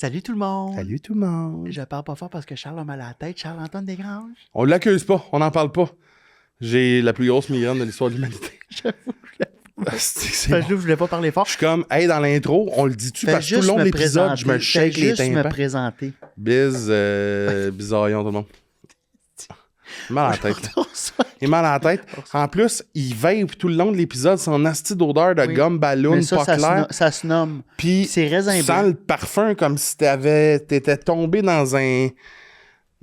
Salut tout le monde! Salut tout le monde! Je parle pas fort parce que Charles a mal à la tête. Charles-Antoine Desgranges. On l'accuse pas, on n'en parle pas. J'ai la plus grosse migraine de l'histoire de l'humanité. Je voulais pas parler fort. Je suis comme, hey, dans l'intro, on le dit-tu parce que tout le long de l'épisode, je me shake les tympans. Me présenter. Bizarillon tout le monde. Il est mal à la tête. Il est mal à la tête. En plus, il vape tout le long de l'épisode son asti d'odeur de gomme ballon pas clair. Ça se nomme. Puis c'est raisin tu sens le parfum comme si t'étais tombé dans un...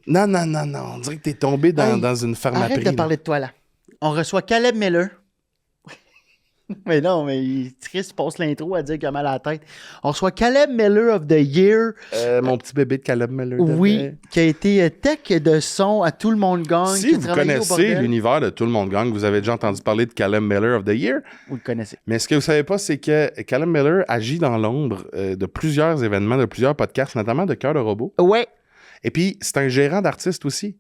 Non. On dirait que t'es tombé dans une pharmacie. Arrête de parler de toi, là. On reçoit Caleb Miller. Mais non, mais Triste passe l'intro à dire qu'il a mal à la tête. On reçoit Caleb Miller of the Year. Mon petit bébé de Caleb Miller. Oui, qui a été tech de son à Tout le monde gagne. Si vous connaissez l'univers de Tout le monde gagne, vous avez déjà entendu parler de Caleb Miller of the Year. Vous le connaissez. Mais ce que vous savez pas, c'est que Caleb Miller agit dans l'ombre de plusieurs événements, de plusieurs podcasts, notamment de Cœur de robot. Ouais. Et puis, c'est un gérant d'artistes aussi.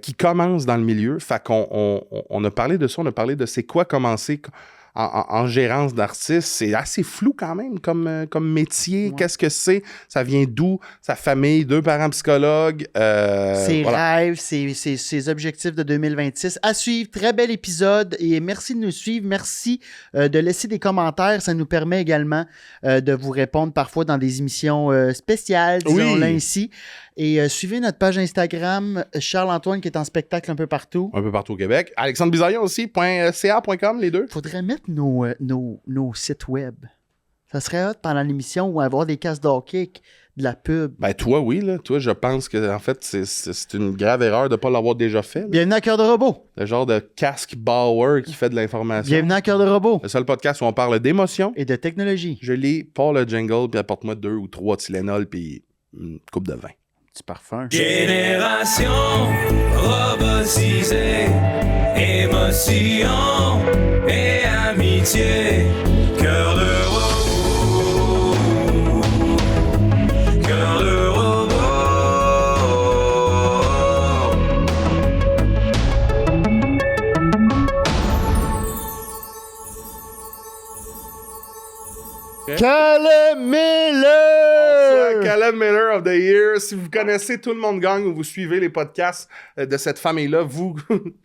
Qui commence dans le milieu. Fait qu'on a parlé de ça, on a parlé de c'est quoi commencer en gérance d'artistes. C'est assez flou quand même comme métier. Ouais. Qu'est-ce que c'est? Ça vient d'où? Sa famille, 2 parents psychologues. Ses rêves, ses objectifs de 2026. À suivre, très bel épisode et merci de nous suivre. Merci de laisser des commentaires. Ça nous permet également de vous répondre parfois dans des émissions spéciales, disons-le ainsi. Et suivez notre page Instagram, Charles-Antoine qui est en spectacle un peu partout. Un peu partout au Québec. Alexandre Bizarillon aussi, .ca.com, les deux. Faudrait mettre nos sites web. Ça serait hot pendant l'émission ou avoir des cases d'hockey, de la pub. Ben toi, oui. Là. Toi, je pense que en fait, c'est une grave erreur de ne pas l'avoir déjà fait. Là. Bienvenue à Cœur de robot. Le genre de casque Bauer qui fait de l'information. Bienvenue à Cœur de robot. Le seul podcast où on parle d'émotion. Et de technologie. Je lis, pas le jingle, puis apporte-moi 2 ou 3 Tylenol, puis une coupe de vin. Parfum. Génération robotisée, émotion et amitié, cœur de robot, cœur de robot. Caleb Miller! Caleb Miller of the Year. Si vous connaissez Tout le monde gagne ou vous suivez les podcasts de cette famille-là, vous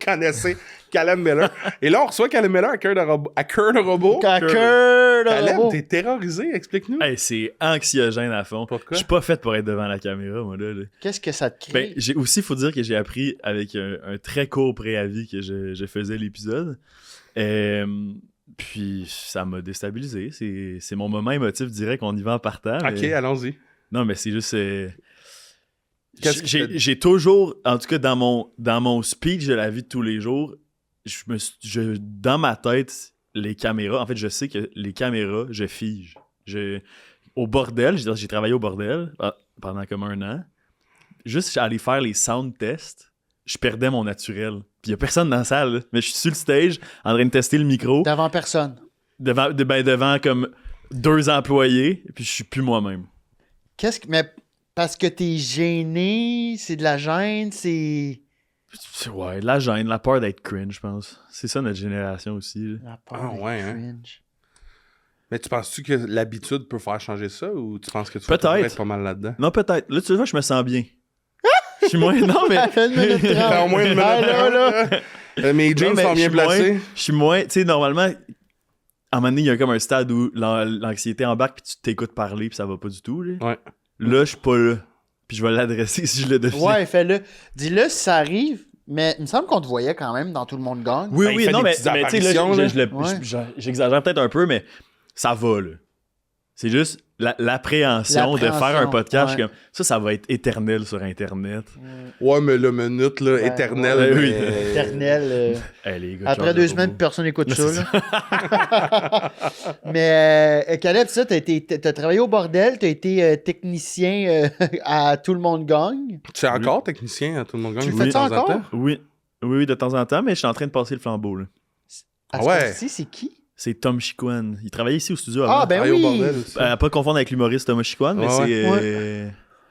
connaissez Caleb Miller. Et là, on reçoit Caleb Miller à Cœur de robot. Caleb, t'es terrorisé, explique-nous. Hey, c'est anxiogène à fond. Pourquoi? Je suis pas fait pour être devant la caméra, moi, là. Qu'est-ce que ça te crée? Ben, il faut dire que j'ai appris avec un très court préavis que je faisais l'épisode. Puis ça m'a déstabilisé. C'est mon moment émotif direct, on y va en partant. OK, allons-y. Non, mais c'est juste... J'ai toujours, en tout cas dans mon speech de la vie de tous les jours, dans ma tête, les caméras, en fait, je sais que les caméras, je fige. Au bordel, j'ai travaillé au bordel pendant comme 1 an. Juste aller faire les sound tests, je perdais mon naturel. Puis il y a personne dans la salle, là. Mais je suis sur le stage en train de tester le micro. Devant personne. Devant comme 2 employés, puis je suis plus moi-même. Mais parce que t'es gêné, c'est de la gêne, c'est... Ouais, de la gêne, la peur d'être cringe, je pense. C'est ça notre génération aussi. Là. La peur d'être cringe. Mais tu penses-tu que l'habitude peut faire changer ça ou tu penses que tu vas être pas mal là-dedans? Non, peut-être. Là, tu vois, je me sens bien. Je suis moins... Non, mais... Ça fait 1 minute 30. Fait au moins 1 minute 30. Mes jeans sont bien placés. Je suis moins... Tu sais, normalement, à un moment donné, il y a comme un stade où l'anxiété embarque puis tu t'écoutes parler puis ça va pas du tout. Là, ouais. Là je suis pas là. Puis je vais l'adresser si je le devine. Ouais, fais-le. Dis-le si ça arrive. Mais il me semble qu'on te voyait quand même dans Tout le monde gagne. Oui, non, mais tu sais, là, j'exagère peut-être un peu, mais ça va, là. C'est juste l'appréhension de faire un podcast. Comme, ça va être éternel sur Internet. Ouais, mais la minute, là, éternelle. Oui. Éternel. Hey, les gars, après 2 semaines, personne n'écoute ça. Là. Mais Caleb, ça, t'as travaillé au bordel, t'as été technicien à Tout le monde gagne. Tu es encore technicien à Tout le monde gagne? Tu fais ça encore? Oui, de temps en temps, mais je suis en train de passer le flambeau. Là. C'est qui? C'est Tom Chicoine. Il travaillait ici au studio avant. Ah, ben oui! Au bordel aussi. À pas confondre avec l'humoriste Thomas Chicoine, mais c'est...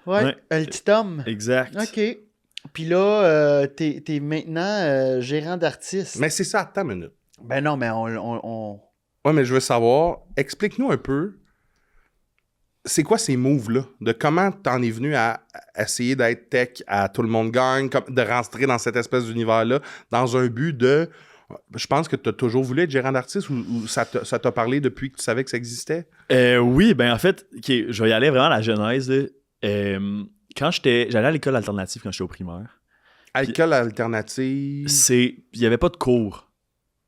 Ouais, le petit Tom. Exact. OK. Puis là, t'es maintenant gérant d'artiste. Mais c'est ça, attends une minute. Ben non, mais on... Ouais, mais je veux savoir, explique-nous un peu c'est quoi ces moves-là? De comment t'en es venu à essayer d'être tech à Tout le monde gagne, de rentrer dans cette espèce d'univers-là, dans un but de... Je pense que tu as toujours voulu être gérant d'artiste ou ça t'a parlé depuis que tu savais que ça existait? Oui, ben en fait, je vais y aller vraiment à la genèse. Là. Quand j'allais à l'école alternative quand j'étais au primaire. À l'école alternative... Il n'y avait pas de cours.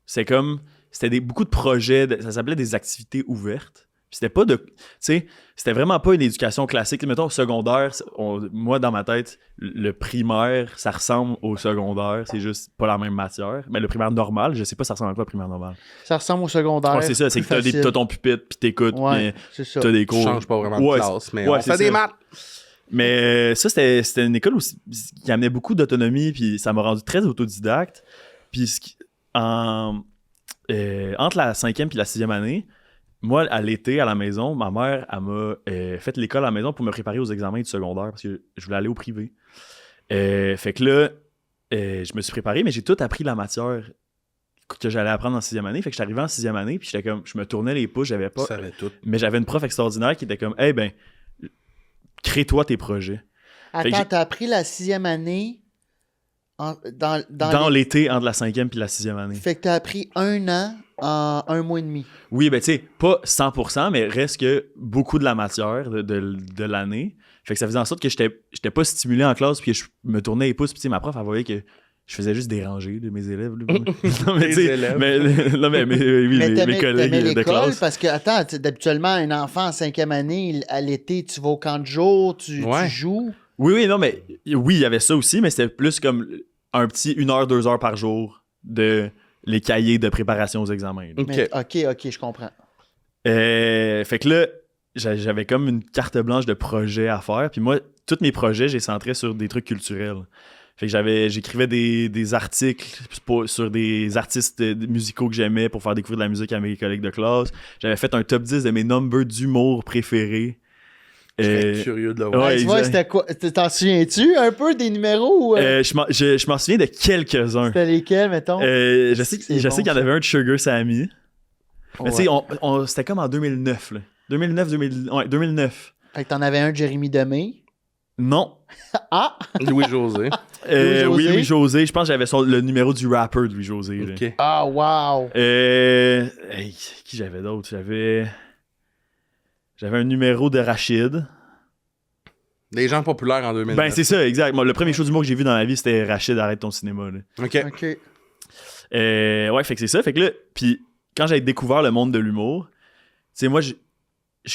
C'était beaucoup de projets, ça s'appelait des activités ouvertes. Puis c'était pas de... Tu sais, c'était vraiment pas une éducation classique. Mettons, au secondaire, moi, dans ma tête, le primaire, ça ressemble au secondaire. C'est juste pas la même matière. Mais le primaire normal, je sais pas ça ressemble à quoi, le primaire normal. Ça ressemble au secondaire. Ouais, c'est ça, c'est que t'as ton pupitre, puis t'écoutes, ouais, puis c'est ça. t'as des cours. Tu changes pas vraiment de classe, mais on fait des maths. Mais ça, c'était une école qui amenait beaucoup d'autonomie, puis ça m'a rendu très autodidacte. Puis entre la 5e et la 6e année, moi, à l'été, à la maison, ma mère, elle m'a fait l'école à la maison pour me préparer aux examens du secondaire parce que je voulais aller au privé. Fait que là, je me suis préparé, mais j'ai tout appris la matière que j'allais apprendre en 6e année. Fait que j'étais arrivé en 6e année, puis j'étais comme, je me tournais les pouces, j'avais pas... Tu savais tout. Mais j'avais une prof extraordinaire qui était comme, hey, ben, crée-toi tes projets. Attends, t'as appris la 6e année dans l'été entre la 5e et la 6e année. Fait que t'as appris 1 an en 1 mois et demi. Oui, ben tu sais, pas 100%, mais reste que beaucoup de la matière de l'année. Fait que ça faisait en sorte que j'étais pas stimulé en classe, puis que je me tournais les pouces, puis ma prof, elle voyait que je faisais juste déranger de mes élèves. Non, mais Les élèves. Mes collègues de l'école, classe. parce que, attends, habituellement, un enfant en 5e année, à l'été, tu vas au camp de jour, tu joues. Oui, non, mais oui, il y avait ça aussi, mais c'était plus comme un petit 1 heure, 2 heures par jour de les cahiers de préparation aux examens. OK. Mais, OK, je comprends. Fait que là, j'avais comme une carte blanche de projets à faire. Puis moi, tous mes projets, j'ai centré sur des trucs culturels. Fait que j'écrivais des articles sur des artistes musicaux que j'aimais pour faire découvrir de la musique à mes collègues de classe. J'avais fait un top 10 de mes numbers d'humour préférés. Je serais curieux de le voir. Ouais, tu vois, c'était quoi? T'en souviens-tu un peu des numéros? Je m'en souviens de quelques-uns. C'était lesquels, mettons? Je sais qu'il y en avait un de Sugar Sammy. Mais tu sais, c'était comme en 2009. Là. 2009. Fait que t'en avais un de Jérémy Demé. Non. Ah! Louis-José. Louis-José. Oui, Louis-José. Je pense que j'avais le numéro du rapper de Louis-José. Là. OK. Ah, wow! Qui j'avais d'autre? J'avais un numéro de Rachid. Des gens populaires en 2009. Ben, c'est ça, exact. Moi, le premier show d'humour que j'ai vu dans ma vie, c'était Rachid, arrête ton cinéma. Là. OK. Ouais, fait que c'est ça. Fait que là, puis quand j'ai découvert le monde de l'humour, tu sais, moi, je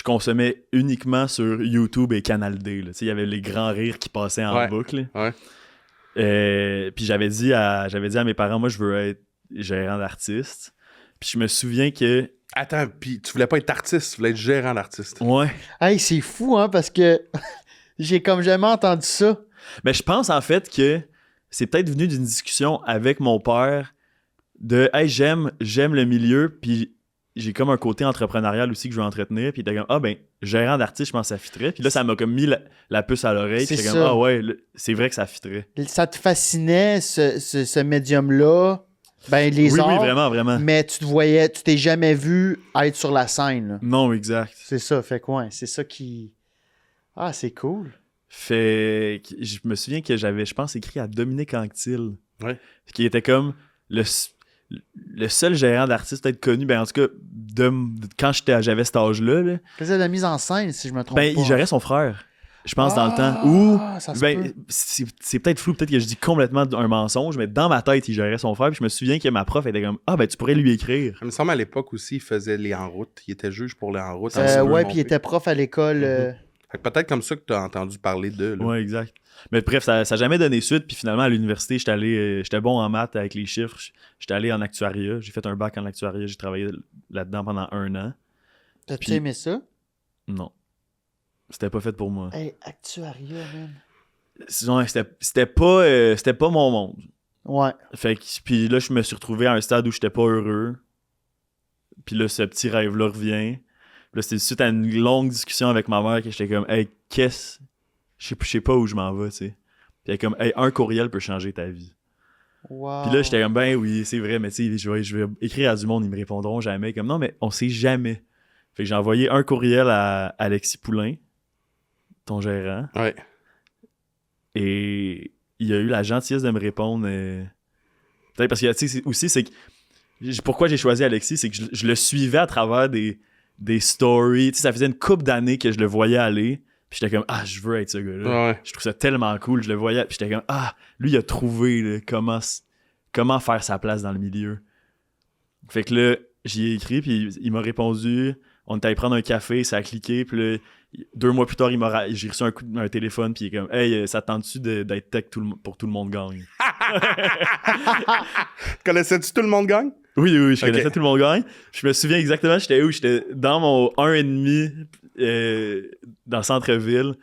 consommais uniquement sur YouTube et Canal D. Il y avait les grands rires qui passaient en boucle. Ouais. Puis j'avais dit à mes parents, moi, je veux être gérant d'artiste. Puis je me souviens que... Attends, puis tu voulais pas être artiste, tu voulais être gérant d'artiste. Ouais. Hey, c'est fou, hein, parce que j'ai comme jamais entendu ça. Mais je pense, en fait, que c'est peut-être venu d'une discussion avec mon père de « Hey, j'aime le milieu, puis j'ai comme un côté entrepreneurial aussi que je veux entretenir. » Puis il était comme « Ah, ben, gérant d'artiste, je pense que ça fitterait. » Puis là, ça m'a comme mis la puce à l'oreille. Puis j'étais comme « Ah ouais, c'est vrai que ça fitterait. » Ça te fascinait, ce médium-là? Ben, les arts. Oui, vraiment, vraiment. Mais tu t'es jamais vu être sur la scène. Là. Non, exact. C'est ça, fait quoi? C'est ça qui... Ah, c'est cool. Fait que je me souviens que j'avais, je pense, écrit à Dominique Anctil. Ouais. Qui était comme le seul gérant d'artiste peut-être connu, ben en tout cas, quand j'avais cet âge-là. Là, il faisait de la mise en scène, si je me trompe pas. Ben, il gérait son frère. Je pense dans le temps. Ou, ben, c'est peut-être flou, peut-être que je dis complètement un mensonge, mais dans ma tête, il gérait son frère. Puis je me souviens que ma prof était comme « Ah, ben, tu pourrais lui écrire. » Il me semble à l'époque aussi, il faisait les en route. Il était juge pour les en route. Ouais, puis il était prof à l'école. Fait que peut-être comme ça que tu as entendu parler d'eux. Là. Ouais, exact. Mais bref, ça n'a jamais donné suite. Puis finalement, à l'université, j'étais bon en maths avec les chiffres. J'étais allé en actuariat. J'ai fait un bac en actuariat. J'ai travaillé là-dedans pendant 1 an. T'as-tu aimé ça? Non. C'était pas fait pour moi. Hey, actuariat, man. C'était pas mon monde. Ouais. Fait que, puis là, je me suis retrouvé à un stade où j'étais pas heureux. Puis là, ce petit rêve-là revient. Puis là, c'était suite à une longue discussion avec ma mère que j'étais comme, hey, je sais pas où je m'en vais, tu sais. Puis elle est comme, hey, un courriel peut changer ta vie. Wow. Puis là, j'étais comme, ben oui, c'est vrai, mais tu sais, je vais écrire à du monde, ils me répondront jamais. Comme, non, mais on sait jamais. Fait que j'ai envoyé un courriel à Alexis Poulain, ton gérant. Ouais. Et il a eu la gentillesse de me répondre. Peut-être parce que, tu sais, aussi, c'est que. Pourquoi j'ai choisi Alexis, c'est que je le suivais à travers des stories. Tu sais, ça faisait une couple d'années que je le voyais aller. Puis j'étais comme, je veux être ce gars-là. Ouais. Je trouve ça tellement cool. Je le voyais. Puis j'étais comme, lui, il a trouvé là, comment faire sa place dans le milieu. Fait que là, j'y ai écrit, puis il m'a répondu. On était allé prendre un café, ça a cliqué. Puis là, 2 mois plus tard, j'ai reçu un téléphone, puis il est comme, hey, ça te tente-tu d'être tech pour tout le monde gagne? Connaissais-tu Tout le monde gagne? Oui, je connaissais Tout le monde gagne. Je me souviens exactement, j'étais où? J'étais dans mon 1,5 dans le centre-ville,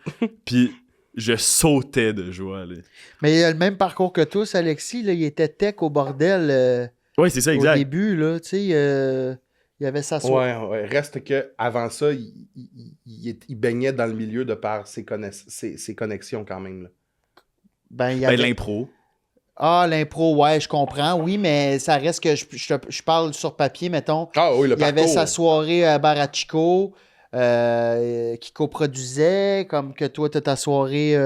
puis je sautais de joie. Là. Mais il a le même parcours que tous, Alexis. Là, il était tech au bordel Oui, c'est ça, au exact. début. Là, tu sais, il avait sa soirée. Ouais. Reste que avant ça, il baignait dans le milieu de par ses connexions quand même. Là. Ben, il y Ben, avait... l'impro. L'impro, ouais, je comprends. Oui, mais ça reste que je parle sur papier, mettons. Ah oui, le Il y avait parcours. sa soirée à Barachico qui coproduisait, comme que toi, tu as ta soirée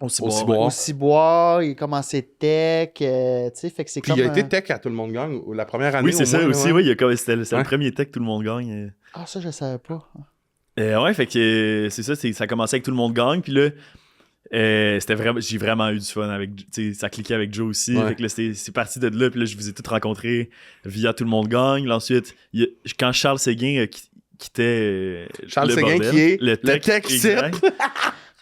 Au Ciboire. au Ciboire. Il commençait tech, tu sais, fait que c'est Puis comme... il a été tech à Tout le monde gagne la première année. Oui, c'est au ça moins, aussi. ouais. Oui, c'était le premier tech Tout le monde gagne. Ah, ça, je savais pas. Ouais, fait que c'est ça, ça commençait avec Tout le monde gagne, puis là, c'était vraiment, j'ai vraiment eu du fun avec, tu sais, ça cliquait avec Joe aussi, Ouais. fait que là, c'est parti de là, puis là, je vous ai tous rencontrés via Tout le monde gagne. Là, ensuite, quand Charles Séguin quittait Charles le Séguin bordel, qui est le tech exact.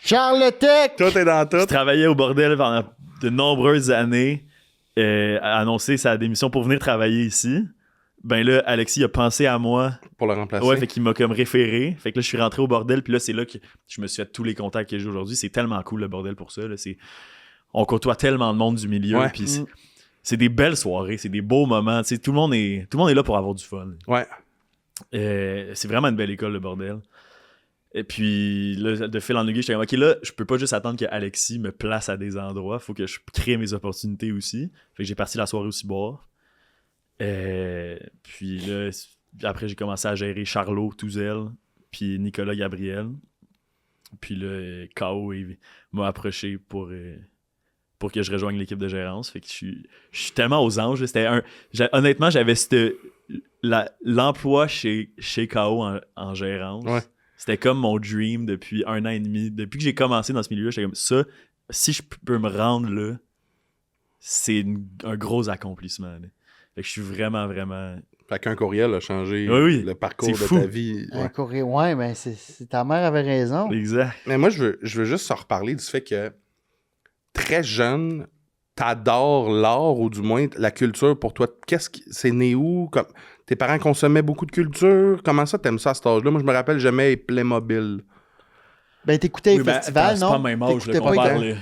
Charles le Tech! Tout est dans tout. qui travaillait au bordel pendant de nombreuses années, a annoncé sa démission pour venir travailler ici. Ben là, Alexis a pensé à moi. Pour le remplacer. Ouais, fait qu'il m'a comme référé. Fait que là, je suis rentré au bordel, puis là, c'est là que je me suis fait tous les contacts que j'ai aujourd'hui. C'est tellement cool, le bordel, pour ça. Là. On côtoie tellement de monde du milieu, Ouais. puis c'est des belles soirées, c'est des beaux moments. Tu sais, tout le monde est là pour avoir du fun. Ouais. C'est vraiment une belle école, le bordel. Et puis, là, de fil en aiguille, j'étais comme, OK, là, je peux pas juste attendre que Alexis me place à des endroits. Faut que je crée mes opportunités aussi. Fait que j'ai parti la soirée au Ciboire. Puis là, après, j'ai commencé à gérer Charlot Touzel, puis Nicolas Gabriel. Puis là, K.O. m'a approché pour que je rejoigne l'équipe de gérance. Fait que je suis tellement aux anges. Honnêtement, j'avais l'emploi chez K.O. en gérance. Ouais. C'était comme mon dream depuis 1 an et demi. Depuis que j'ai commencé dans ce milieu-là, j'étais comme ça. Si je peux me rendre là, c'est un gros accomplissement. Là. Fait que je suis vraiment, vraiment... Fait qu'un courriel a changé Oui. le parcours C'est de fou. ta vie. Ouais. Ouais, mais ta mère avait raison. Exact. Mais moi, je veux juste en reparler du fait que très jeune, t'adores l'art ou du moins la culture pour toi. C'est né où? Tes parents consommaient beaucoup de culture? Comment ça, t'aimes ça à cet âge-là? Moi, je me rappelle, j'aimais Playmobil. Ben, t'écoutais les festivals, c'est non? pas le même âge là, T'écoutais qu'on pas parle. Là.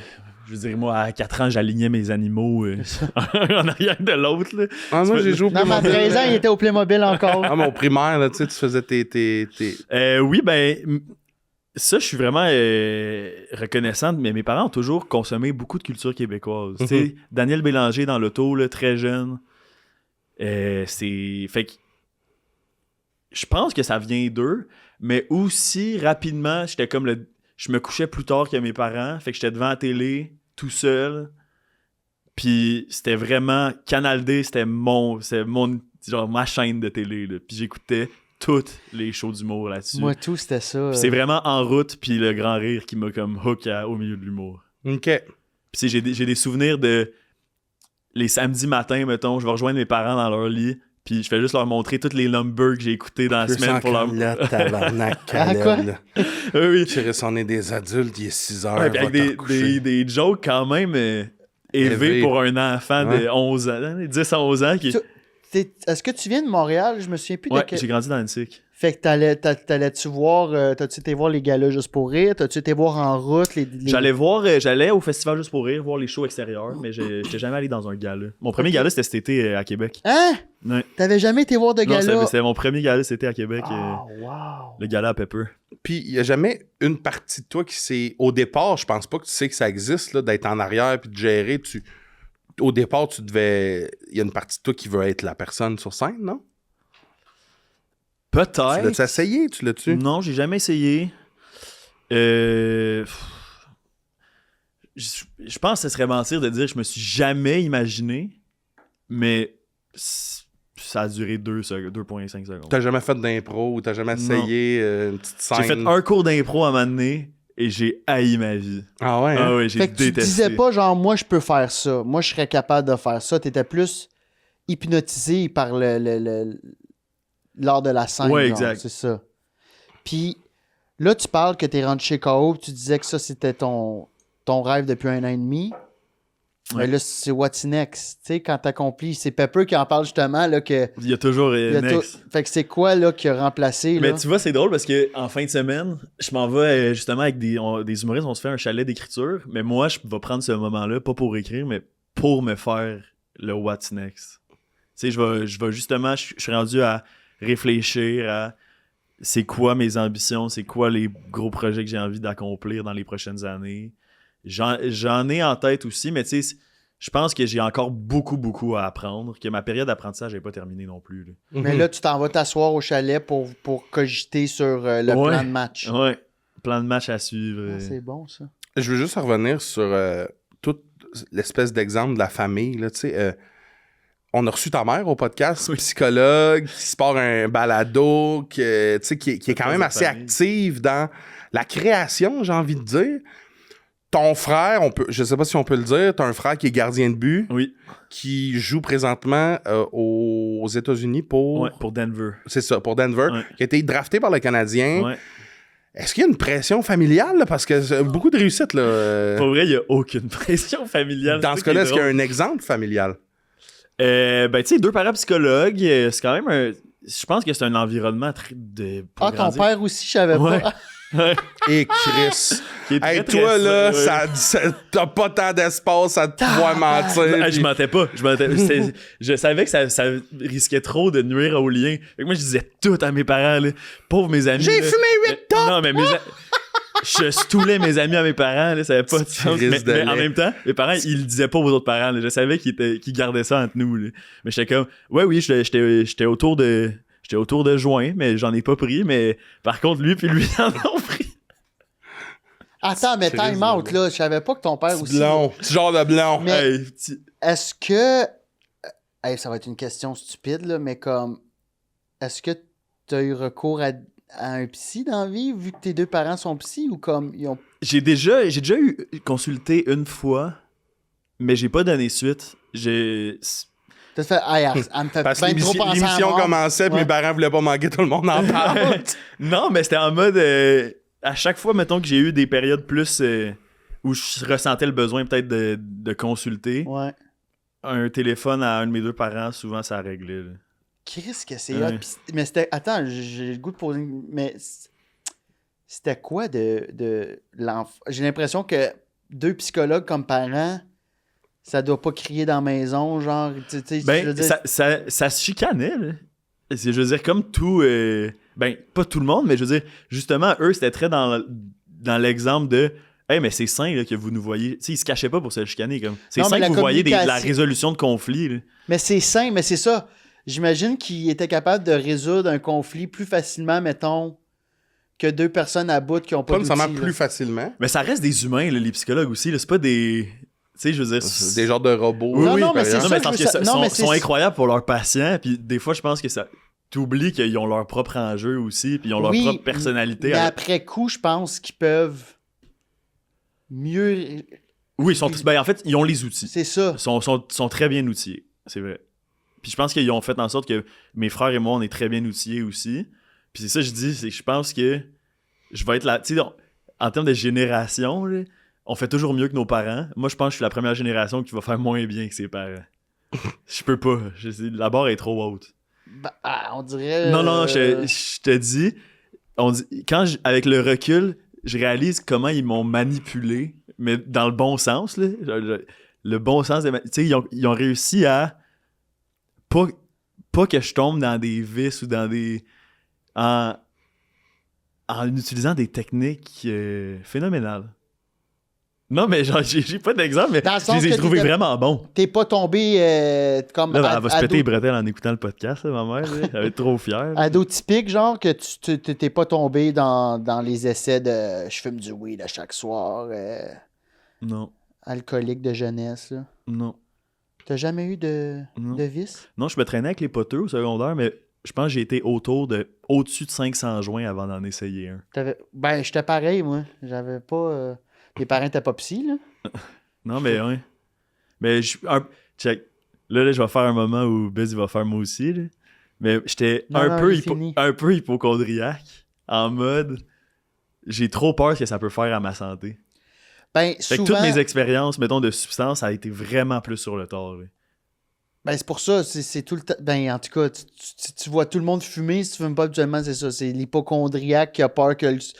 Je veux dire, moi, à 4 ans, j'alignais mes animaux en arrière de l'autre. Là. Ah, moi, j'ai joué au Non, mais à Playmobil. 13 ans, il était au Playmobil encore. Ah, mon primaire, là, tu sais, tu faisais tes... Oui, ben, ça, je suis vraiment reconnaissant, mais mes parents ont toujours consommé beaucoup de culture québécoise. Tu sais, Daniel Bélanger dans l'auto, là, très jeune. Fait que je pense que ça vient d'eux, mais aussi, rapidement, j'étais comme je me couchais plus tard que mes parents, fait que j'étais devant la télé, tout seul. Puis c'était vraiment... Canal D, c'était genre ma chaîne de télé, là. Puis j'écoutais toutes les shows d'humour là-dessus. Moi, tout, c'était ça. Puis c'est vraiment En route, puis Le Grand Rire qui m'a comme hook au milieu de l'humour. OK. Puis j'ai des souvenirs de... Les samedis matins, mettons, je vais rejoindre mes parents dans leur lit, puis je fais juste leur montrer toutes les numbers que j'ai écoutés dans la semaine pour leur... Là, tabarnak, quoi? Caleb, là. Oui. Chris, on est des adultes, il est 6 heures, Ouais, puis avec va te recoucher. des jokes quand même élevés Élevés. pour un enfant de 11 ans, 10 à 11 ans. Est-ce que tu viens de Montréal? Je me souviens plus Ouais, de quel... j'ai grandi dans Annecy. Fait que t'allais-tu voir... T'as-tu été voir les galas Juste pour rire? T'as-tu été voir En route? J'allais au festival Juste pour rire, voir les shows extérieurs, mais j'étais jamais allé dans un gala. Mon premier gala, c'était cet été à Québec. Hein? Ouais. T'avais jamais été voir de Non, gala? c'était mon premier gala, c'était à Québec. Ah, wow! Le gala à Pepper. Puis, il n'y a jamais une partie de toi qui s'est... Au départ, je pense pas que tu sais que ça existe, là, d'être en arrière puis de gérer. Au départ, tu devais... Il y a une partie de toi qui veut être la personne sur scène, non? Tu Peut-être. l'as-tu essayé? Tu l'as-tu? Non, j'ai jamais essayé. Je pense que ce serait mentir de dire que je me suis jamais imaginé, mais ça a duré 2,5 secondes. T'as jamais fait d'impro ou t'as jamais essayé une petite scène? J'ai fait un cours d'impro à un moment donné et j'ai haï ma vie. Ah ouais? Ah ouais, j'ai Fait que tu détesté. disais pas genre moi je peux faire ça, moi je serais capable de faire ça. T'étais plus hypnotisé par l'art de la scène. Ouais, genre, exact. c'est ça. Puis là tu parles que t'es rendu chez KO, tu disais que ça c'était ton rêve depuis 1 an et demi. Ouais. Mais là c'est What's Next, tu sais quand t'accomplis, c'est Pepper qui en parle justement là que Il y a toujours il y a next. fait que c'est quoi là qui a remplacé Mais là? tu vois, c'est drôle parce que en fin de semaine, je m'en vais justement avec des humoristes, on se fait un chalet d'écriture, mais moi, je vais prendre ce moment-là, pas pour écrire, mais pour me faire le What's Next. Tu sais, je vais justement, je suis rendu à réfléchir à c'est quoi mes ambitions, c'est quoi les gros projets que j'ai envie d'accomplir dans les prochaines années. J'en ai en tête aussi, mais tu sais, je pense que j'ai encore beaucoup à apprendre, que ma période d'apprentissage n'est pas terminée non plus. Là. Mais là tu t'en vas t'asseoir au chalet pour cogiter sur le Ouais. plan de match. Ouais, plan de match à suivre. Ah, c'est bon ça. Je veux juste revenir sur toute l'espèce d'exemple de la famille. Là, tu sais, on a reçu ta mère au podcast, psychologue, qui se part un balado, tu sais, qui est quand même assez active dans la création, j'ai envie de dire. Ton frère, je sais pas si on peut le dire, t'as un frère qui est gardien de but, Oui, qui joue présentement aux États-Unis pour... ouais, pour Denver. C'est ça, pour Denver, Ouais. qui a été drafté par le Canadien. Ouais. Est-ce qu'il y a une pression familiale? Là? Parce que beaucoup de réussite, là. Pour vrai, il n'y a aucune pression familiale. Dans C'est ce ça cas-là, qui est-ce qu'il y a drôle. un exemple familial? Ben, tu sais, 2 parapsychologues, c'est quand même un. Je pense que c'est un environnement très. Ah, ton père aussi, je savais Ouais. pas. Et Chris. Qui est très, Hey, très toi, là, sain, t'as pas tant d'espace à te pouvoir mentir. Je puis- mentais pas. Je savais que ça risquait trop de nuire au lien. Fait que moi, je disais tout à mes parents, là. Pauvres mes amis. J'ai là. fumé 8 top! Non, mais je stoulais mes amis à mes parents, là, ça avait pas de sens. Crise Mais, de mais en lait. même temps, mes parents, ils le disaient pas aux autres parents. Là. Je savais qu'ils gardaient ça entre nous. Là. Mais j'étais comme, oui, j'étais autour de joint, mais j'en ai pas pris. Mais par contre, lui puis lui en ont pris. Attends, mais Crise time de out, lait. là. Je savais pas que ton père Petit aussi. blond. Petit genre de blond. Mais- Hey, Est-ce que. Hey, ça va être une question stupide, là, mais comme. Est-ce que tu as eu recours à un psy dans la vie, vu que tes 2 parents sont psy, ou comme. Ils ont... j'ai déjà eu consulté une fois, mais j'ai pas donné suite. T'as fait. Hey, elle me fait Parce que bien trop penser à l'émission mort. commençait, puis Ouais. mes parents voulaient pas manquer, tout le monde en parle. Non, mais c'était en mode. À chaque fois, mettons que j'ai eu des périodes plus où je ressentais le besoin peut-être de consulter, Ouais. un téléphone à un de mes 2 parents, souvent ça réglait. Là. Chris, que c'est Ouais. hot. Mais c'était. Attends, j'ai le goût de poser. Mais c'était quoi de l'enfant? J'ai l'impression que 2 psychologues comme parents, ça doit pas crier dans la maison, genre. Tu sais, je Ben, veux dire- ça se chicanait. Là. Je veux dire, comme tout. Ben, pas tout le monde, mais je veux dire, justement, eux, c'était très dans l'exemple de. Hey, mais c'est sain là, que vous nous voyez. Tu sais, ils se cachaient pas pour se chicaner. Comme. C'est Non, mais sain la que vous voyez de la communication- résolution de conflits. Là. Mais c'est sain, mais c'est ça. J'imagine qu'il était capable de résoudre un conflit plus facilement, mettons, que 2 personnes à bout qui ont pas Pas nécessairement d'outils, plus là. facilement. Mais ça reste des humains, là, les psychologues aussi. là. C'est pas des. Tu sais, je veux dire. Des genres de robots. Oui, Non, oui, non, mais c'est non, ça, mais je parce veux que ça- ça- non, mais sont c'est- incroyables pour leurs patients. Puis des fois, je pense que ça. T'oublies qu'ils ont leur propre enjeu aussi. Puis ils ont leur Oui, propre personnalité. Mais après coup, je pense qu'ils peuvent mieux. Oui, ben, en fait, ils ont les outils. C'est ça. Ils sont très bien outillés. C'est vrai. Puis je pense qu'ils ont fait en sorte que mes frères et moi, on est très bien outillés aussi. Puis c'est ça que je dis, c'est que je pense que je vais être là. Tu sais, en termes de génération, là, on fait toujours mieux que nos parents. Moi, je pense que je suis la première génération qui va faire moins bien que ses parents. Je peux pas. La barre est trop haute. On dirait. Non, je te dis, avec le recul, je réalise comment ils m'ont manipulé, mais dans le bon sens, là. Le bon sens de. Tu sais, ils ont réussi à. Pas que je tombe dans des vices ou dans des. En utilisant des techniques phénoménales. Non, mais genre, j'ai pas d'exemple, mais Dans le je sens les ai que trouvés t'étais- vraiment bons. T'es pas tombé comme Là, elle va se ado, péter les bretelles en écoutant le podcast, là, ma mère. Là. Elle va être trop fière. ado typique, genre, que t'es pas tombé dans les essais de je fume du weed à chaque soir, Non, alcoolique de jeunesse. Là. non. T'as jamais eu de vice? Non, je me traînais avec les poteux au secondaire, mais je pense que j'ai été au-dessus de 500 joints avant d'en essayer un. Ben, j'étais pareil, moi. J'avais pas... Mes parents étaient pas psy, là. Non, mais ouais. Mais check. Là, je vais faire un moment où Biz va faire moi aussi. Là. Mais j'étais fini. un peu hypochondriaque. En mode, j'ai trop peur de ce que ça peut faire à ma santé. Ben, Fait que souvent... toutes mes expériences, mettons, de substance, ça a été vraiment plus sur le tard. Là. Ben, c'est pour ça, c'est tout le temps... Ben, en tout cas, tu vois tout le monde fumer, si tu fumes pas habituellement, c'est ça. C'est l'hypochondriaque qui a peur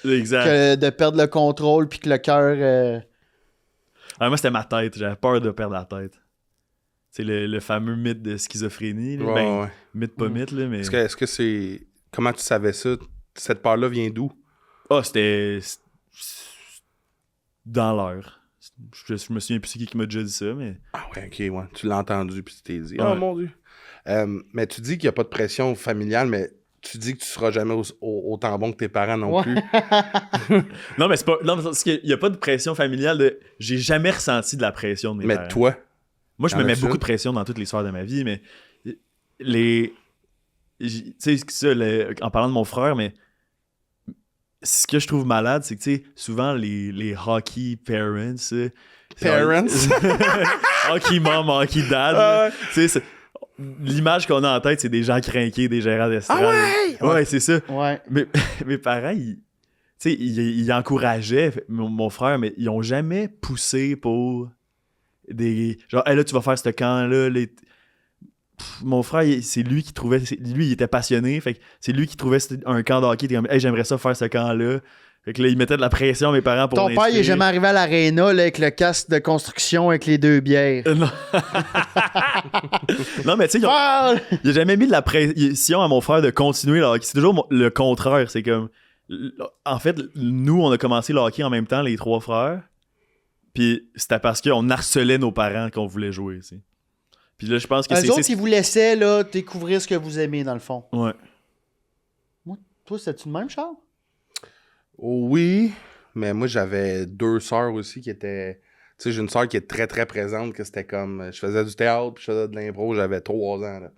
Exact. de perdre le contrôle puis que le cœur... Ah, moi, c'était ma tête. J'avais peur de perdre la tête. C'est le fameux mythe de schizophrénie. Là. Ouais, Ben, ouais. mythe pas mythe, là, mais... Est-ce que c'est... Comment tu savais ça? Cette peur-là vient d'où? Ah, c'était... dans l'heure. Je me souviens plus qui m'a déjà dit ça, mais... Ah ouais, ok, ouais. Tu l'as entendu puis tu t'es dit, Ouais. oh mon Dieu. Mais tu dis qu'il n'y a pas de pression familiale, mais tu dis que tu seras jamais autant bon que tes parents non Ouais. plus. Non, mais c'est pas... Non, parce qu'il y a pas de pression familiale de... J'ai jamais ressenti de la pression de mes Mais parents. toi, Moi, je y'en me mets a-tu beaucoup une? de pression dans toutes les sphères de ma vie, mais... Tu sais, ça, en parlant de mon frère, mais... Ce que je trouve malade, c'est que, tu sais, souvent, les hockey parents... Parents? Hockey mom, hockey dad. Ah ouais. Tu sais, l'image qu'on a en tête, c'est des gens crinqués, des gérants d'estrade. Ah ouais? Ouais, c'est ça. Ouais. Mais mes parents, ils encourageaient mon frère, mais ils ont jamais poussé pour des... Genre, hey, là, tu vas faire ce camp-là. Mon frère, c'est lui qui trouvait... Lui, il était passionné. Fait que c'est lui qui trouvait un camp de hockey. Il était comme, hey, j'aimerais ça faire ce camp-là. Fait que là, il mettait de la pression à mes parents pour Ton père, il est l'inscrire. jamais arrivé à l'aréna là, avec le casque de construction avec les 2 bières. Non. Non, mais tu sais, Ah! il a jamais mis de la pression à mon frère de continuer le hockey. C'est toujours le contraire. C'est comme... En fait, nous, on a commencé le hockey en même temps, les 3 frères. Puis c'était parce qu'on harcelait nos parents qu'on voulait jouer, tu sais. Puis là, je pense que Eux autres, ils vous laissaient là, découvrir ce que vous aimez, dans le fond. Ouais. Moi, toi, c'était-tu le même, Charles? oui, mais moi, j'avais 2 sœurs aussi qui étaient... Tu sais, j'ai une sœur qui est très, très présente, que c'était comme... Je faisais du théâtre, puis je faisais de l'impro, j'avais 3 ans, là.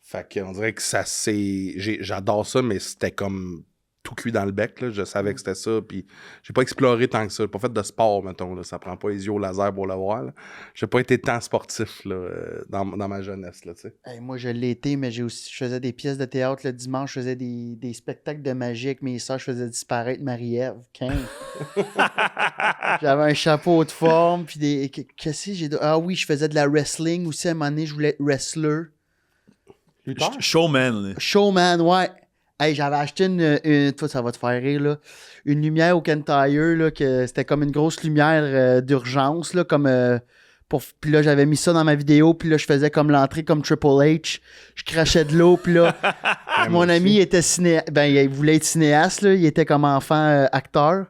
Fait qu'on dirait que ça, c'est... J'adore ça, mais c'était comme tout cuit dans le bec, là. Je savais que c'était ça, puis j'ai pas exploré tant que ça. J'ai pas fait de sport, mettons, là. Ça prend pas les yeux au laser pour le voir, là. J'ai pas été tant sportif, là, dans ma jeunesse, là, tu sais. Hey, moi, je l'ai été, mais je faisais des pièces de théâtre le dimanche, je faisais des spectacles de magie avec mes soeurs, je faisais disparaître Marie-Ève. J'avais un chapeau de forme, puis des... Qu'est-ce que j'ai... Ah oui, je faisais de la wrestling aussi, à un moment donné, je voulais être wrestler. Showman, là. Showman, ouais. Hey, j'avais acheté toi, ça va te faire rire, là. Une lumière au Kentire, là, que c'était comme une grosse lumière d'urgence, là, comme... Puis là, j'avais mis ça dans ma vidéo, puis là, je faisais comme l'entrée comme Triple H. Je crachais de l'eau, puis là, mon ami était il voulait être cinéaste, là. Il était comme enfant acteur.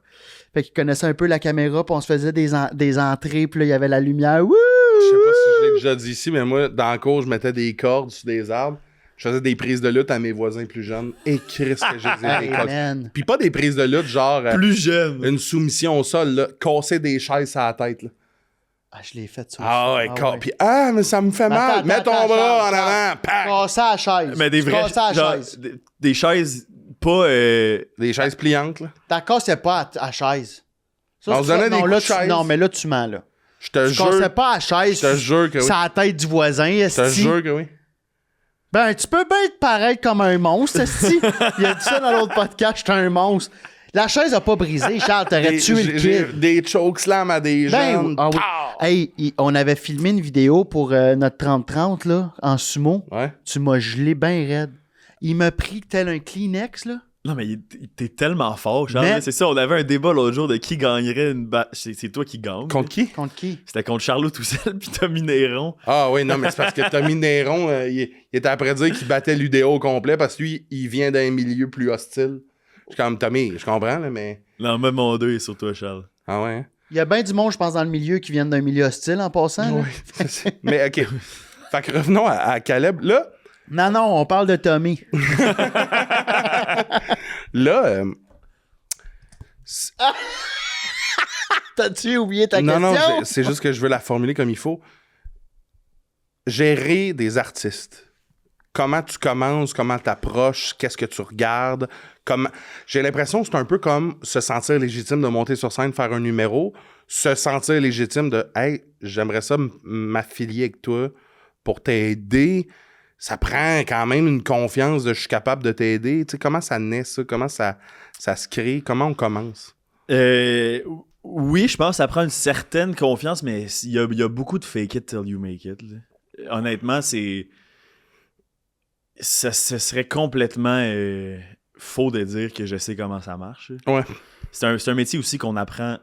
Fait qu'il connaissait un peu la caméra, puis on se faisait des entrées, puis là, il y avait la lumière. Wouh! Je sais pas si je l'ai déjà dit ici, mais moi, dans la cour, je mettais des cordes sur des arbres. Je faisais des prises de lutte à mes voisins plus jeunes. Et Christ, que j'ai des Hey, cordes. man. Puis pas des prises de lutte, genre Plus jeune. une soumission au sol, là, casser des chaises à la tête. Là. Ah, je l'ai fait ça. Ah ouais, aussi. ouais. Puis mais ça me fait mal. Attends, Mets ton attends, bras en Charles, avant. Pac! Casser à la chaise. Mais des Tu vrais... cassais à la genre, chaise. des chaises pas... Des chaises pliantes, là. T'en cassais pas à la chaise. Ça, On c'est se donnait ça. des Non, coups là, de chaise. non, mais là, tu mens, là. Je te Tu cassais jure. pas à la chaise. Je te jure que oui. C'est à la tête du voisin, Je te esti. jure que oui. Ben, tu peux bien te paraître comme un monstre, esti. Il a dit ça dans l'autre podcast, j'étais un monstre. La chaise a pas brisé, Charles, t'aurais tué le J'ai kid. des chokeslams à des Ben, jeunes. ah oui. Pow! Hey, on avait filmé une vidéo pour notre 30-30, là, en sumo. Ouais. Tu m'as gelé bien raide. Il m'a pris tel un Kleenex, là. Non, mais t'es tellement fort, Charles. Mais- C'est ça, on avait un débat l'autre jour de qui gagnerait une C'est toi qui gagne. Contre qui? Contre qui? C'était contre Charlot tout seul, puis Tommy Néron. Ah oui, non, mais c'est parce que Tommy Néron, il était après dire qu'il battait l'UDO au complet parce que lui, il vient d'un milieu plus hostile. Je suis comme Tommy, je comprends, là, mais. Non, même mon 2 est sur toi, Charles. Ah ouais? Hein? Il y a bien du monde, je pense, dans le milieu qui viennent d'un milieu hostile en passant. là. Oui. Mais OK. Fait que revenons à Caleb. Là, Non, on parle de Tommy. là T'as-tu oublié ta non, question? c'est juste que je veux la formuler comme il faut. Gérer des artistes. Comment tu commences, comment tu approches, qu'est-ce que tu regardes. J'ai l'impression que c'est un peu comme se sentir légitime de monter sur scène, faire un numéro, se sentir légitime de « Hey, j'aimerais ça m'affilier avec toi pour t'aider ». Ça prend quand même une confiance de « Je suis capable de t'aider ». Tu sais, comment ça naît, ça? Comment ça se crée? Comment on commence? Oui, je pense que ça prend une certaine confiance, mais il y a beaucoup de fake it till you make it. Là. Honnêtement, ça serait complètement faux de dire que je sais comment ça marche. Ouais. C'est un métier aussi qu'on apprend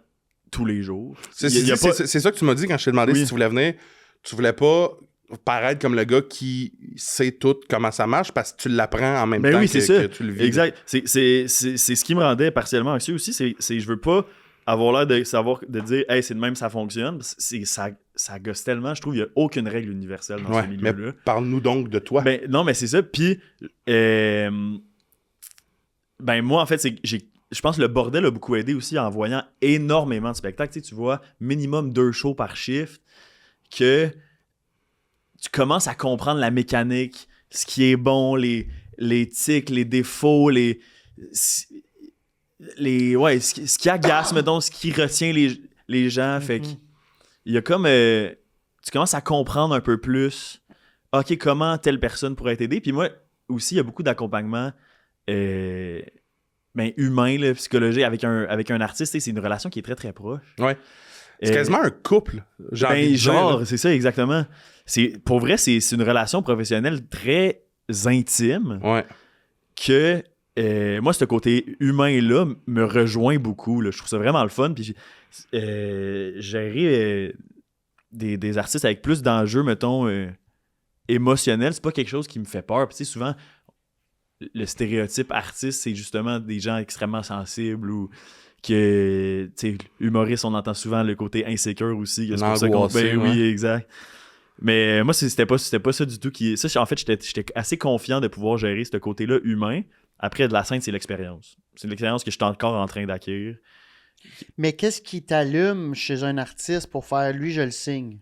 tous les jours. C'est ça que tu m'as dit quand je t'ai demandé si tu voulais venir. Tu voulais pas paraître comme le gars qui sait tout comment ça marche parce que tu l'apprends en même temps que tu le vis. Exact. C'est ce qui me rendait partiellement anxieux aussi. C'est je veux pas avoir l'air de savoir, de dire « Hey, c'est de même, ça fonctionne ». Ça gosse tellement. Je trouve qu'il n'y a aucune règle universelle dans ce milieu-là. Mais parle-nous donc de toi. Non, mais c'est ça. Puis, moi, en fait, je pense que le bordel a beaucoup aidé aussi en voyant énormément de spectacles. Tu vois, minimum 2 shows par shift, que tu commences à comprendre la mécanique, ce qui est bon, les tics, les défauts, ce qui agace, mettons, ce qui retient les gens. Fait que il y a comme... tu commences à comprendre un peu plus, OK, comment telle personne pourrait t'aider. Puis moi, aussi, il y a beaucoup d'accompagnement humain, là, psychologique, avec un artiste. C'est une relation qui est très, très proche. Ouais. C'est quasiment un couple. C'est ça, exactement. Pour vrai, c'est une relation professionnelle très intime. Ouais. Que moi, ce côté humain-là me rejoint beaucoup. Là. Je trouve ça vraiment le fun. Puis gérer des artistes avec plus d'enjeux, mettons, émotionnels, c'est pas quelque chose qui me fait peur. Puis tu sais, souvent, le stéréotype artiste, c'est justement des gens extrêmement sensibles ou que, tu sais, humoriste, on entend souvent le côté insécure aussi. Que c'est pour ça qu'on... Oui, exact. Mais moi, c'était pas ça du tout qui... Ça, en fait, j'étais assez confiant de pouvoir gérer ce côté-là humain. Après, de la scène, c'est l'expérience. C'est l'expérience que je suis encore en train d'acquérir. Mais qu'est-ce qui t'allume chez un artiste pour faire « lui, je le signe » ?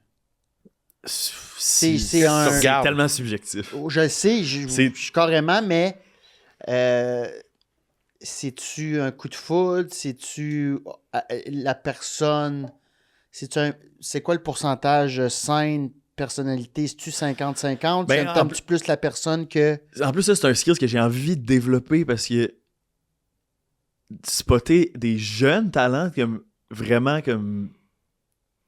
C'est tellement subjectif. Je le sais, je suis carrément, mais c'est-tu un coup de foudre? C'est-tu la personne? C'est quoi le pourcentage scène, personnalité? C'est-tu 50-50? T'aimes-tu plus la personne que... En plus, ça, c'est un skill que j'ai envie de développer parce que spotter des jeunes talents, comme vraiment comme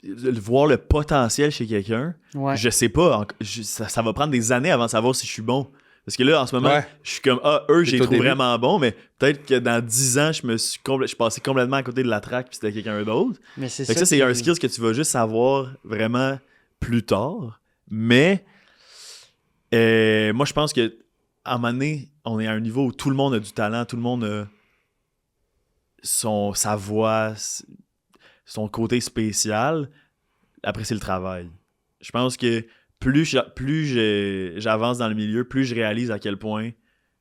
voir le potentiel chez quelqu'un, je sais pas, ça va prendre des années avant de savoir si je suis bon. Parce que là, en ce moment, je suis comme, j'ai trouvé vraiment bon, mais peut-être que dans 10 ans, je suis passé complètement à côté de la track puis c'était quelqu'un d'autre. Mais c'est ça, c'est un skill que tu vas juste savoir vraiment plus tard. Mais moi, je pense que à un moment donné, on est à un niveau où tout le monde a du talent, tout le monde a sa voix, son côté spécial. Après, c'est le travail. Je pense que plus j'avance dans le milieu, plus je réalise à quel point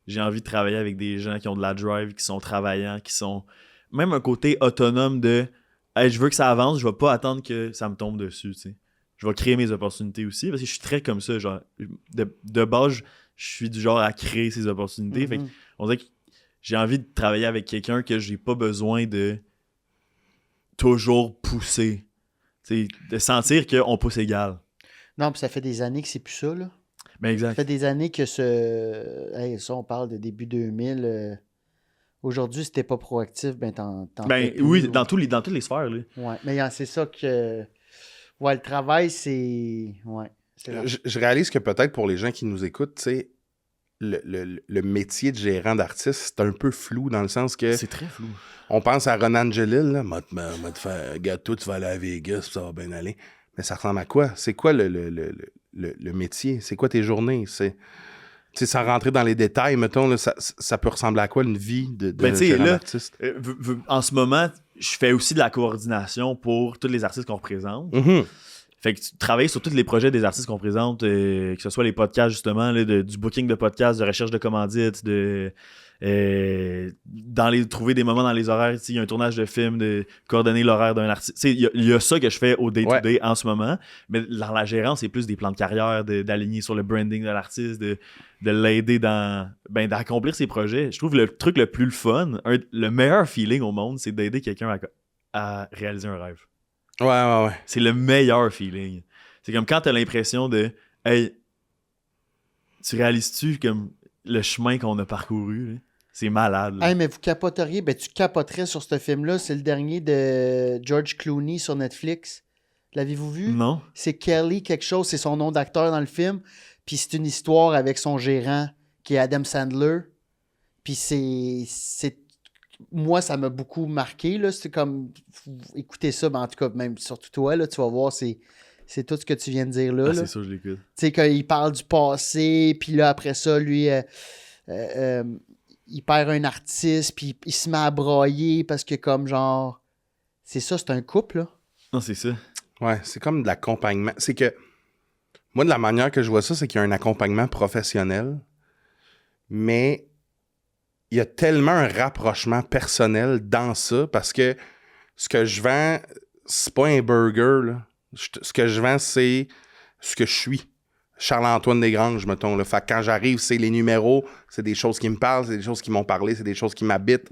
j'ai envie de travailler avec des gens qui ont de la drive, qui sont travaillants, qui sont... Même un côté autonome de hey, je veux que ça avance, je vais pas attendre que ça me tombe dessus, tu sais. Je vais créer mes opportunités aussi, parce que je suis très comme ça, genre, de base, je suis du genre à créer ces opportunités. Fait on dirait que j'ai envie de travailler avec quelqu'un que j'ai pas besoin de toujours pousser. T'sais, de sentir qu'on pousse égal. Non, puis ça fait des années que c'est plus ça, là. Ben exact. Ça fait des années que ça, on parle de début 2000. Aujourd'hui, si t'es pas proactif, t'en fais plus, oui, dans toutes les sphères, là. Ouais, mais c'est ça que... Ouais, le travail, c'est... Ouais. Je réalise que peut-être pour les gens qui nous écoutent, tu sais, le métier de gérant d'artiste, c'est un peu flou dans le sens que... C'est très flou. On pense à Ronan Angelil, là, m'a te faire gâteau, tu vas aller à Vegas, ça va bien aller. Mais ça ressemble à quoi? C'est quoi le métier? C'est quoi tes journées? C'est... Tu sais, sans rentrer dans les détails, mettons, là, ça peut ressembler à quoi une vie de gérant d'artiste? En ce moment, je fais aussi de la coordination pour tous les artistes qu'on représente. Mhm. Fait que tu travailles sur tous les projets des artistes qu'on présente, que ce soit les podcasts, justement, là, du booking de podcasts, de recherche de commandites, trouver des moments dans les horaires. Il y a un tournage de film, de coordonner l'horaire d'un artiste. Il y a ça que je fais au day-to-day en ce moment. Mais dans la gérance, c'est plus des plans de carrière, d'aligner sur le branding de l'artiste, de l'aider d'accomplir ses projets. Je trouve le truc le plus fun, le meilleur feeling au monde, c'est d'aider quelqu'un à réaliser un rêve. Ouais. C'est le meilleur feeling. C'est comme quand t'as l'impression de « Hey, tu réalises-tu comme le chemin qu'on a parcouru? » C'est malade. Là. Hey, mais vous capoteriez, tu capoterais sur ce film-là. C'est le dernier de George Clooney sur Netflix. L'avez-vous vu? Non? C'est Kelly quelque chose, c'est son nom d'acteur dans le film. Puis c'est une histoire avec son gérant, qui est Adam Sandler. Puis c'est moi, ça m'a beaucoup marqué. Là. C'est comme, écoutez ça, en tout cas, même surtout toi, là, tu vas voir, c'est tout ce que tu viens de dire là. C'est ça, je l'écoute. Tu sais, quand il parle du passé, puis là, après ça, lui, il perd un artiste, puis il se met à brailler parce que, comme, genre, c'est ça, c'est un couple, là. Non, c'est ça. Ouais, c'est comme de l'accompagnement. C'est que, moi, de la manière que je vois ça, c'est qu'il y a un accompagnement professionnel, mais il y a tellement un rapprochement personnel dans ça, parce que ce que je vends, c'est pas un burger, là. Ce que je vends, c'est ce que je suis. Charles-Antoine Desgranges, mettons. Là. Fait que quand j'arrive, c'est les numéros, c'est des choses qui me parlent, c'est des choses qui m'ont parlé, c'est des choses qui m'habitent.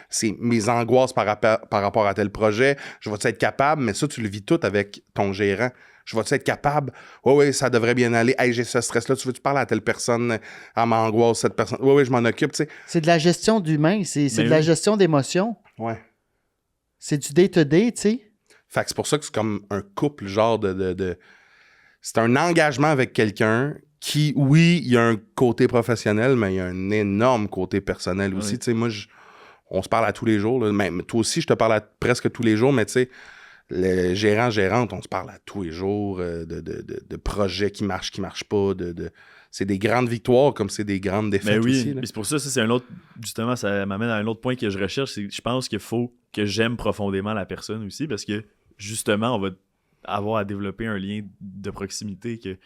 C'est mes angoisses par rapport à tel projet. Je vais-tu être capable? Mais ça, tu le vis tout avec ton gérant. Je vais-tu être capable? Oui, ça devrait bien aller. Hey, j'ai ce stress-là. Tu veux-tu parler à telle personne? À m'angoisse, cette personne. Oui, je m'en occupe, tu sais. C'est de la gestion d'humain, c'est de la gestion d'émotions. Ouais. C'est du day-to-day, tu sais. Fait que c'est pour ça que c'est comme un couple, genre de... C'est un engagement avec quelqu'un qui, oui, il y a un côté professionnel, mais il y a un énorme côté personnel aussi. Oui. Tu sais, moi, on se parle à tous les jours. Là. Même, toi aussi, je te parle presque tous les jours, mais tu sais, le gérante, on se parle à tous les jours de projets qui marchent pas. C'est des grandes victoires comme c'est des grandes défaites aussi. Mais c'est pour ça, c'est un autre... Justement, ça m'amène à un autre point que je recherche. C'est que je pense qu'il faut que j'aime profondément la personne aussi, parce que, justement, on va avoir à développer un lien de proximité que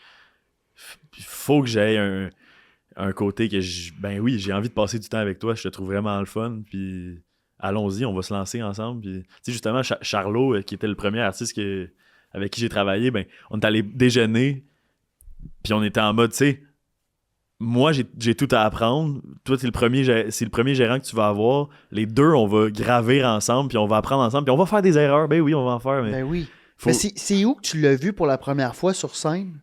faut que j'aie un côté que j'ai envie de passer du temps avec toi, je te trouve vraiment le fun, puis allons-y, on va se lancer ensemble. Puis, tu sais, justement, Charlot, qui était le premier artiste avec qui j'ai travaillé, on est allé déjeuner, puis on était en mode, tu sais, moi, j'ai tout à apprendre. Toi, c'est le premier gérant que tu vas avoir. Les deux, on va gravir ensemble, puis on va apprendre ensemble, puis on va faire des erreurs. Ben oui, on va en faire. Mais oui. Mais c'est où que tu l'as vu pour la première fois sur scène?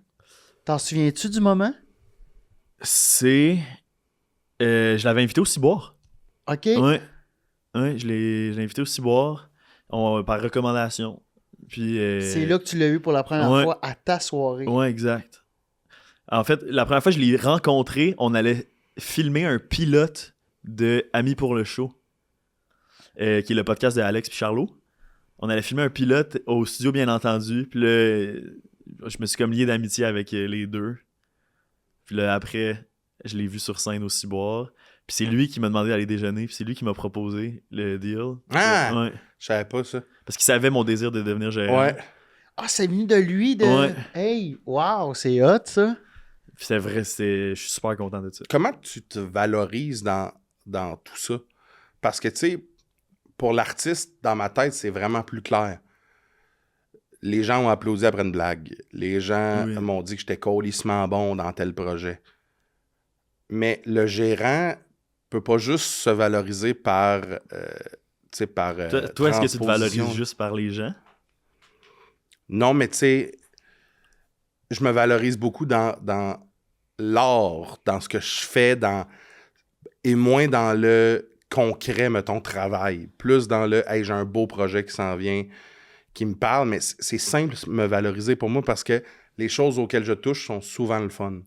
T'en souviens-tu du moment? Je l'avais invité au Ciboire. OK. Ouais, je l'ai invité au Ciboire par recommandation. Puis, c'est là que tu l'as vu pour la première fois à ta soirée. Ouais, exact. En fait, la première fois que je l'ai rencontré, on allait filmer un pilote de Amis pour le show, qui est le podcast de Alex et Charlot. On allait filmer un pilote au studio, bien entendu. Puis là, je me suis comme lié d'amitié avec les deux. Puis là, après, je l'ai vu sur scène au Ciboire. Puis c'est lui qui m'a demandé d'aller déjeuner. Puis c'est lui qui m'a proposé le deal. Ah! Ouais. Je savais pas ça. Parce qu'il savait mon désir de devenir gérant. Ouais. Ah, c'est venu de lui, de... Ouais. Hey, wow, c'est hot, ça. Puis c'est vrai, je suis super content de ça. Comment tu te valorises dans tout ça? Parce que, tu sais, pour l'artiste, dans ma tête, c'est vraiment plus clair. Les gens ont applaudi après une blague. Les gens m'ont dit que j'étais colissement bon dans tel projet. Mais le gérant peut pas juste se valoriser par... toi, est-ce que tu te valorises juste par les gens? Non, mais tu sais, je me valorise beaucoup dans l'art, dans ce que je fais, et moins dans le concret, mettons, travail. Plus dans le « hey, j'ai un beau projet qui s'en vient, qui me parle », mais c'est simple de me valoriser pour moi parce que les choses auxquelles je touche sont souvent le fun.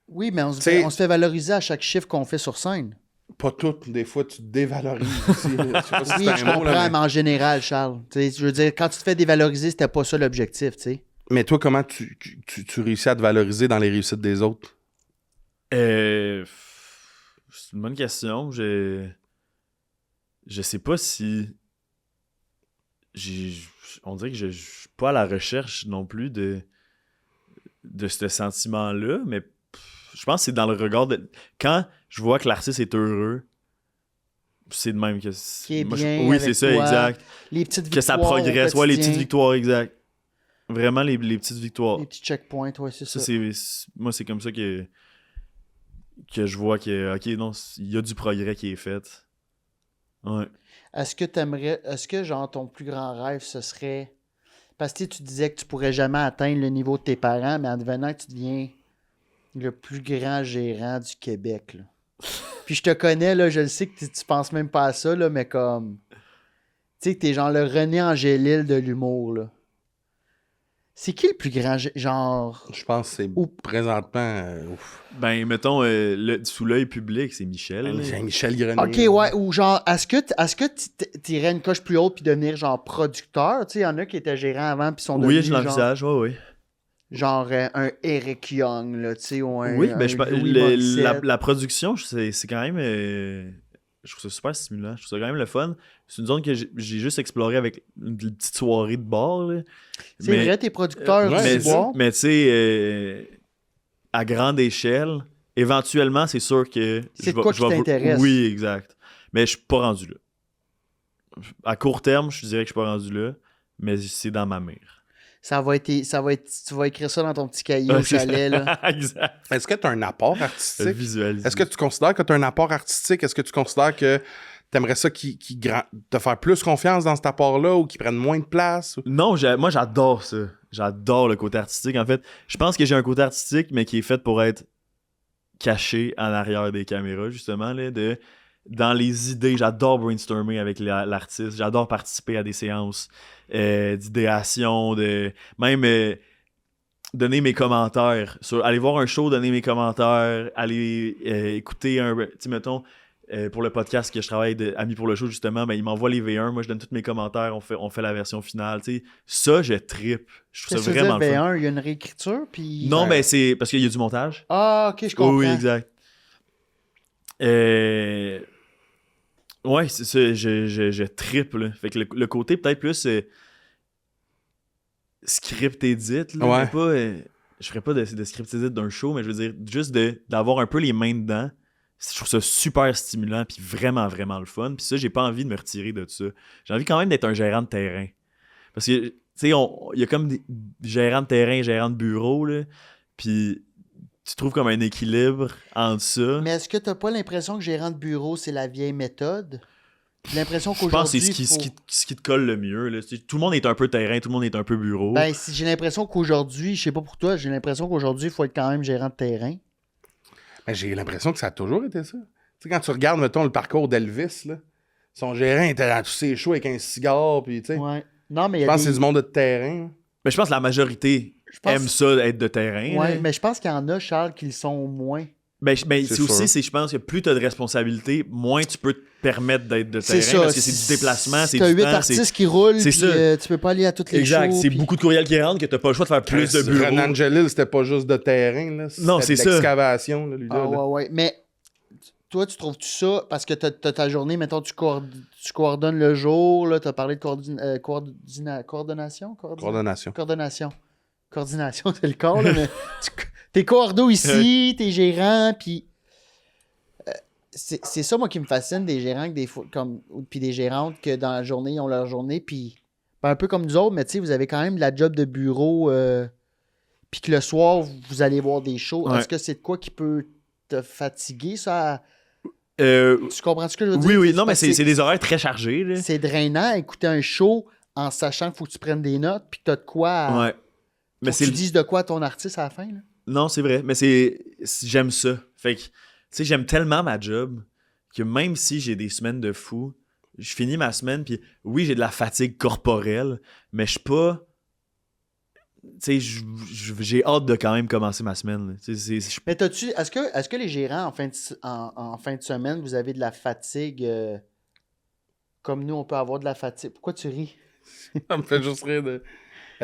Oui, mais on se fait valoriser à chaque chiffre qu'on fait sur scène. Pas toutes. Des fois, tu te dévalorises aussi. Je comprends, mais en général, Charles. Je veux dire, quand tu te fais dévaloriser, c'était pas ça l'objectif, tu sais. Mais toi, comment tu réussis à te valoriser dans les réussites des autres? C'est une bonne question. Je sais pas si on dirait que je suis pas à la recherche non plus de ce sentiment-là, mais je pense que c'est dans le regard de... Quand je vois que l'artiste est heureux, c'est de même que... Qui est bien oui, avec c'est ça, toi, exact. Les petites victoires. Que ça progresse. au Ouais, les quotidien, petites victoires, exact. Vraiment, les petites victoires. Les petits checkpoints, ouais, c'est ça. Moi, c'est comme ça que je vois que, OK, non, il y a du progrès qui est fait. Ouais. Est-ce que, genre, ton plus grand rêve, ce serait... Parce que tu disais que tu pourrais jamais atteindre le niveau de tes parents, mais en devenant que tu deviens le plus grand gérant du Québec, là. Puis je te connais, là, je le sais que tu penses même pas à ça, là, mais comme... Tu sais, que t'es genre le René Angélil de l'humour, là. C'est qui le plus grand, genre... Je pense que c'est présentement... Ben, mettons, sous l'œil public, c'est Michel. là. Michel Grenier. Ok, ouais, ou genre, est-ce que tu irais une coche plus haute puis devenir genre producteur? Tu sais, il y en a qui étaient gérants avant puis sont Oui, devenus je l'envisage, oui. genre un Eric Young, là, tu sais, ou un Oui, un ben, Louis Morissette. la production, c'est quand même... je trouve ça super stimulant. Je trouve ça quand même le fun. C'est une zone que j'ai juste explorée avec une petite soirée de bar. Là. C'est vrai, t'es producteur ouais, du bois. mais tu sais, à grande échelle, éventuellement, c'est sûr que... C'est de quoi qui t'intéresse. Oui, exact. Mais je suis pas rendu là. À court terme, je dirais que je suis pas rendu là, mais c'est dans ma mire. Tu vas écrire ça dans ton petit cahier au chalet, là. Exact. Est-ce que tu as un apport artistique? Visualiser. Est-ce que tu considères que tu as un apport artistique? Est-ce que tu considères que tu aimerais ça te faire plus confiance dans cet apport-là ou qu'il prenne moins de place? Non, moi j'adore ça. J'adore le côté artistique. En fait, je pense que j'ai un côté artistique, mais qui est fait pour être caché en arrière des caméras, justement, là, dans les idées. J'adore brainstormer avec l'artiste. J'adore participer à des séances d'idéation, même donner mes commentaires. Aller voir un show, donner mes commentaires, aller écouter tu sais, mettons, pour le podcast que je travaille de Amis pour le show, justement, ben, il m'envoie les V1, moi je donne tous mes commentaires, on fait la version finale. Tu sais. Ça, je trippe. Je trouve ça vraiment le fun. V1, il y a une réécriture, puis... Non, mais c'est parce qu'il y a du montage. Ah, ok, je comprends. Oui, exact. Ouais, c'est ça, je trippe, là. Fait que le côté peut-être plus script edit, là, Ouais. mais pas... je ferais pas de script edit d'un show, mais je veux dire, juste d'avoir un peu les mains dedans, je trouve ça super stimulant, puis vraiment, vraiment le fun. Puis ça, j'ai pas envie de me retirer de ça. J'ai envie quand même d'être un gérant de terrain. Parce que, tu sais, il y a comme des gérants de terrain, gérants de bureau, là, puis tu trouves comme un équilibre entre ça. Mais est-ce que t'as pas l'impression que gérant de bureau, c'est la vieille méthode? J'ai l'impression Je pense que qu'aujourd'hui... c'est ce qui te colle le mieux. Là. Tout le monde est un peu terrain, tout le monde est un peu bureau. Ben, j'ai l'impression qu'aujourd'hui, je sais pas pour toi, j'ai l'impression qu'aujourd'hui, il faut être quand même gérant de terrain. Ben, j'ai l'impression que ça a toujours été ça. Tu sais, quand tu regardes, mettons, le parcours d'Elvis, là, son gérant était dans tous ses shows avec un cigare, puis tu sais. Ouais. Non, mais il y Je a pense que c'est du monde de terrain. Mais je pense que la majorité aime ça, être de terrain. Ouais, là. mais je pense qu'il y en a, Charles, qui le sont moins. Ben, C'est c'est aussi, sûr. je pense que plus tu as de responsabilités, moins tu peux te permettre d'être de C'est terrain. ça. Parce que c'est du déplacement, c'est T'as du 8 temps. artistes qui roulent, c'est puis ça. tu peux pas aller à toutes les Exact. shows. C'est puis- beaucoup de courriels qui rentrent que t'as pas le choix de faire plus de bureaux. Renan Angelil, c'était pas juste de terrain, là. Non, c'était c'est de ça. l'excavation, là, lui, là. Ah ouais, ouais. Mais toi, tu trouves-tu ça, parce que t'as ta journée, mettons, tu coordonnes le jour, là, t'as parlé de coordination? Coordination. Coordination, c'est le corps, là, mais t'es coordo ici, t'es gérant, puis c'est ça, moi, qui me fascine des gérants, que des fois, puis des gérantes, que dans la journée, ils ont leur journée, puis un peu comme nous autres, mais tu sais, vous avez quand même la job de bureau, puis que le soir, vous allez voir des shows. Ouais. Est-ce que c'est de quoi qui peut te fatiguer, ça? Tu comprends ce que je veux dire? Oui, non, mais Parce que c'est des horaires très chargés. Là. c'est drainant écouter un show en sachant qu'il faut que tu prennes des notes, puis que t'as de quoi... Ouais. Mais Faut que tu dises de quoi à ton artiste à la fin, là. Non, c'est vrai, mais j'aime ça. Fait que, tu sais, j'aime tellement ma job que même si j'ai des semaines de fou, je finis ma semaine, puis oui, j'ai de la fatigue corporelle, mais je suis pas... Tu sais, j'ai hâte de quand même commencer ma semaine. Là. Tu sais, Mais est-ce que les gérants, en fin de semaine, vous avez de la fatigue comme nous, on peut avoir de la fatigue? Pourquoi tu ris? Ça me fait juste rire de...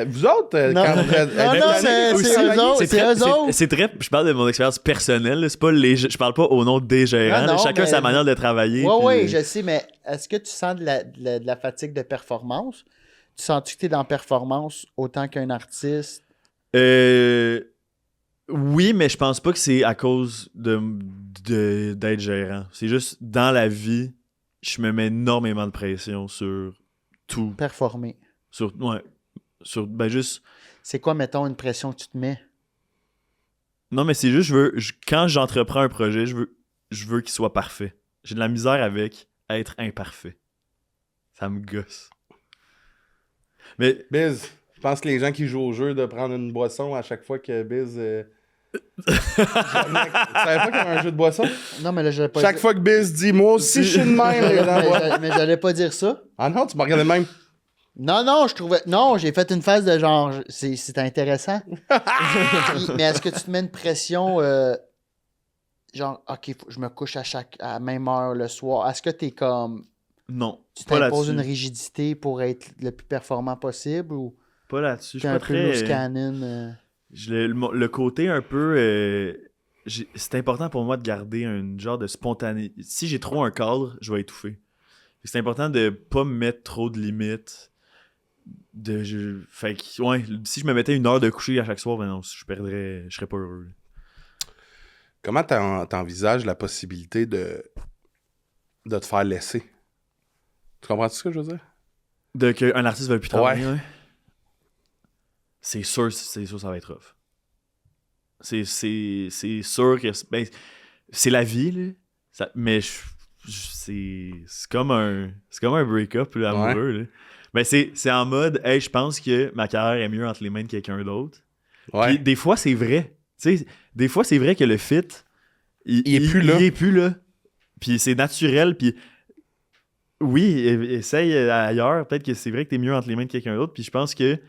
Vous autres, Non. quand Non, c'est eux autres. C'est eux autres. C'est très... Je parle de mon expérience personnelle. Là. C'est pas je parle pas au nom des gérants. Non, là. Chacun mais- sa manière de travailler. Oui, puis- oui, je sais, mais est-ce que tu sens de la fatigue de performance? sens-tu que t'es dans performance autant qu'un artiste? Oui, mais je pense pas que c'est à cause d'être gérant. C'est juste dans la vie, je me mets énormément de pression sur tout. Performer. Ben juste. C'est quoi, mettons, une pression que tu te mets? Non, mais c'est juste, quand j'entreprends un projet, je veux qu'il soit parfait. J'ai de la misère avec être imparfait. Ça me gosse. Mais. Biz, je pense que les gens qui jouent au jeu de prendre une boisson à chaque fois que Biz. Tu savais pas qu'il y avait un jeu de boisson? Non, mais là, j'allais pas Chaque fois que Biz dit, moi aussi, je suis de même. les gens. mais j'allais pas dire ça. Ah non, tu m'as regardé de même. Non, je trouvais. Non, j'ai fait une phase de genre. C'est intéressant. Mais est-ce que tu te mets une pression genre, OK, je me couche à la même heure le soir. Est-ce que t'es comme. Non. Tu pas t'imposes là-dessus. une rigidité pour être le plus performant possible ou Pas là-dessus. Je t'es suis un pas peu très. loose cannon? Le côté un peu. C'est important pour moi de garder un genre de spontanéité. Si j'ai trop un cadre, je vais étouffer. C'est important de pas me mettre trop de limites. Fait que, ouais, si je me mettais 1 heure de coucher à chaque soir, ben non, je serais pas heureux. Comment t'envisages la possibilité de te faire laisser? Tu comprends ce que je veux dire? Qu'un artiste ne veut plus travailler, ouais. C'est sûr, ça va être rough. C'est sûr que c'est la vie, là. Mais c'est comme un break-up là, amoureux. Là. Mais c'est en mode, hey, je pense que ma carrière est mieux entre les mains de quelqu'un d'autre. Ouais. Puis des fois, c'est vrai. Tu sais, des fois, c'est vrai que le fit, il est plus là. Puis c'est naturel. Puis oui, essaye ailleurs. Peut-être que c'est vrai que t'es mieux entre les mains de quelqu'un d'autre. Puis je pense que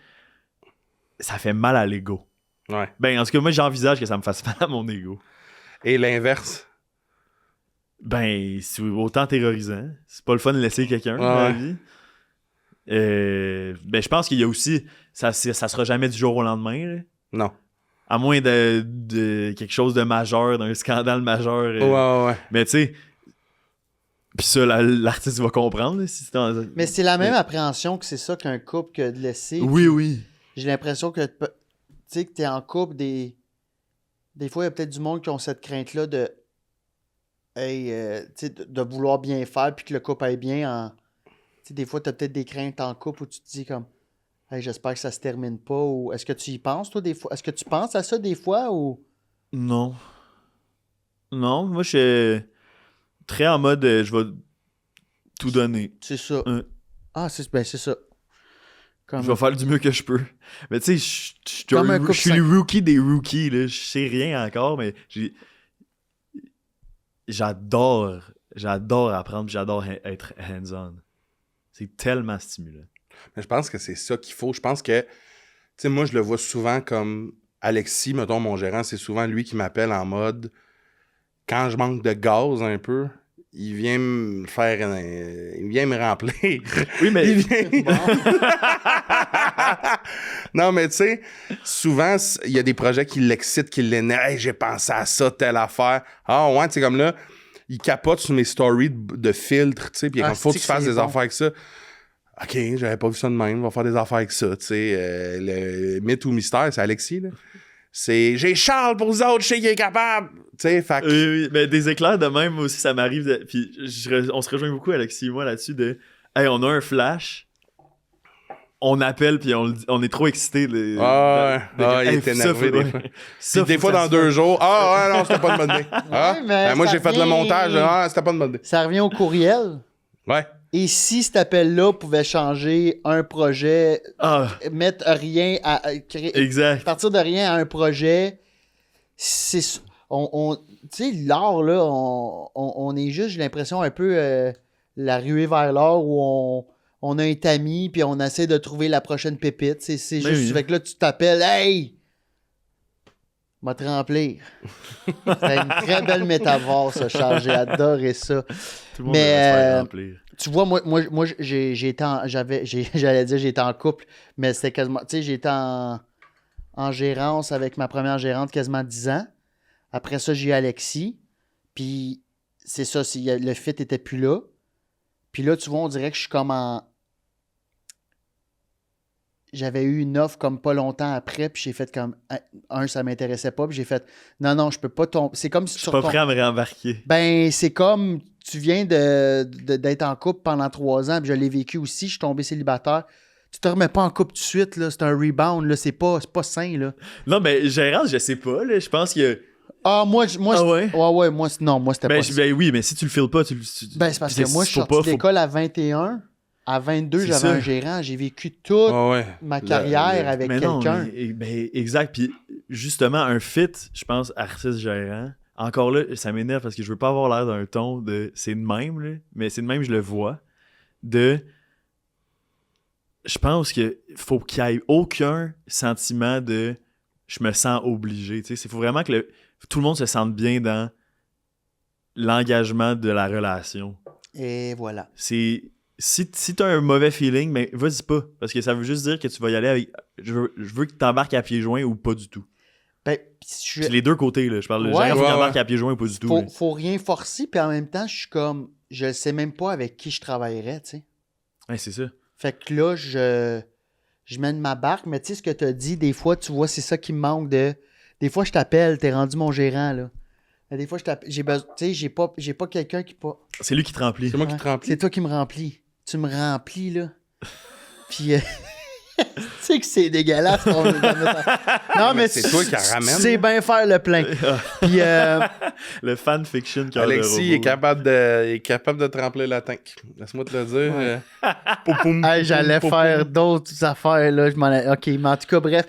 ça fait mal à l'ego. Ouais. Ben, en tout cas, moi, j'envisage que ça me fasse mal à mon ego. Et l'inverse? Ben, c'est autant terrorisant. C'est pas le fun de laisser quelqu'un dans la vie. Ben, je pense qu'il y a aussi... Ça sera jamais du jour au lendemain, là. Non. À moins de quelque chose de majeur, d'un scandale majeur. Ouais. Mais tu sais... Puis ça, l'artiste va comprendre. Là, si Mais c'est la même appréhension que c'est ça qu'un couple que de laisser. Oui. J'ai l'impression que tu sais que t'es en couple, des fois, il y a peut-être du monde qui ont cette crainte-là de de vouloir bien faire puis que le couple aille bien. Des fois, tu as peut-être des craintes en couple où tu te dis comme hey, j'espère que ça se termine pas. Ou est-ce que tu y penses, toi, des fois? Est-ce que tu penses à ça des fois ou. Non. Non, moi, je suis très en mode je vais tout donner. C'est ça. Ah, c'est ça. Je vais faire du mieux que je peux. Mais tu sais, je suis le rookie des rookies. Là. Je sais rien encore, mais j'adore apprendre, j'adore être hands-on. C'est tellement stimulant. Mais je pense que c'est ça qu'il faut. Je pense que, tu sais, moi, je le vois souvent comme Alexis, mettons, mon gérant, c'est souvent lui qui m'appelle en mode, quand je manque de gaz un peu, il vient me faire... il vient me remplir. Oui, mais... Il vient... Non, mais tu sais, souvent, il y a des projets qui l'excitent, qui l'énervent. Hey, j'ai pensé à ça, telle affaire. Ah ouais, tu sais, comme là, il capote sur mes stories de filtres, tu sais, puis il faut que tu fasses des affaires avec ça. OK, j'avais pas vu ça de même, on va faire des affaires avec ça, tu sais. Le mythe ou mystère, c'est Alexis, là. C'est « J'ai Charles pour vous autres, je sais qu'il est capable! » Tu sais, fait Oui, mais des éclairs de même aussi, ça m'arrive. Puis on se rejoint beaucoup, Alexis et moi, là-dessus, de « Hey, on a un flash, on appelle, puis on est trop excités. » il est énervé des fois. Puis des fois, dans 2 jours, « Ah, ouais, non, c'était pas une bonne idée. Ah, moi, j'ai fait le montage, c'était pas une bonne idée. » Ça revient au courriel. Ouais. Et si cet appel-là pouvait changer un projet, mettre rien à créer, exact. partir de rien à un projet, c'est tu sais, l'art là, on est juste, j'ai l'impression un peu la ruée vers l'or où on a un tamis puis on essaie de trouver la prochaine pépite. C'est juste, avec là tu t'appelles, hey, m'a te remplir. C'est une très belle métaphore, ça, Charles. J'ai adoré ça. Tout le monde devrait se faire remplir. Tu vois, moi j'ai été j'allais dire j'étais en couple, mais c'était quasiment, tu sais, j'étais en gérance avec ma première gérante quasiment 10 ans. Après ça, j'ai eu Alexis. Puis c'est ça, le fit était plus là. Puis là, tu vois, on dirait que je suis comme j'avais eu une offre comme pas longtemps après, puis j'ai fait comme, ça m'intéressait pas, puis j'ai fait, non, je peux pas tomber. C'est comme si Je suis pas prêt à me réembarquer. Ben, c'est comme, tu viens d'être en couple pendant 3 ans, puis je l'ai vécu aussi, je suis tombé célibataire. Tu te remets pas en couple tout de suite, là, c'est un rebound, là, c'est pas sain, là. Non, mais Gérard, je sais pas, là. Je pense que. Ah, moi, Ah ouais? Ouais, moi, non, moi, c'était Ben, pas ben oui, mais si tu le files pas, Ben, c'est parce que moi, je suis sorti de l'école à 21. À 22, C'est j'avais ça. un gérant. J'ai vécu toute Ouais. ma carrière avec Mais non, quelqu'un. ben, exact. Puis justement, un fit, je pense, artiste-gérant. Encore là, ça m'énerve parce que je veux pas avoir l'air d'un ton de c'est de même, là, mais c'est de même, je le vois. Je pense que faut qu'il y ait aucun sentiment de je me sens obligé. Il faut vraiment que tout le monde se sente bien dans l'engagement de la relation. Et voilà. Si t'as un mauvais feeling, ben vas-y pas. Parce que ça veut juste dire que tu vas y aller avec. Je veux que t'embarques à pieds joints ou pas du tout. Ben, C'est les deux côtés, là. Je parle de Ouais, genre, faut ouais, qu'il embarque ouais. à pieds joints ou pas du tout. là. faut rien forcer, puis en même temps, je suis comme, je sais même pas avec qui je travaillerais, tu sais. Ouais, c'est ça. Fait que là, je mène ma barque, mais tu sais ce que tu as dit, des fois, tu vois, c'est ça qui me manque de. Des fois, je t'appelle, t'es rendu mon gérant, là. Mais des fois, je t'appelle. J'ai besoin. Tu sais, j'ai pas quelqu'un qui pas. C'est lui qui te remplit. C'est moi qui Ouais, te remplis. c'est toi qui me remplis. Tu me remplis, là. Puis, tu sais que c'est dégueulasse. Non, mais c'est toi qui la ramène. Tu sais bien faire le plein. Puis, Le fanfiction cœur de Alexis robot. est capable de te remplir la tank. Laisse-moi te le dire. Ouais. Poum, poum, hey, j'allais poum, faire poum. d'autres affaires, là. OK, mais en tout cas, bref.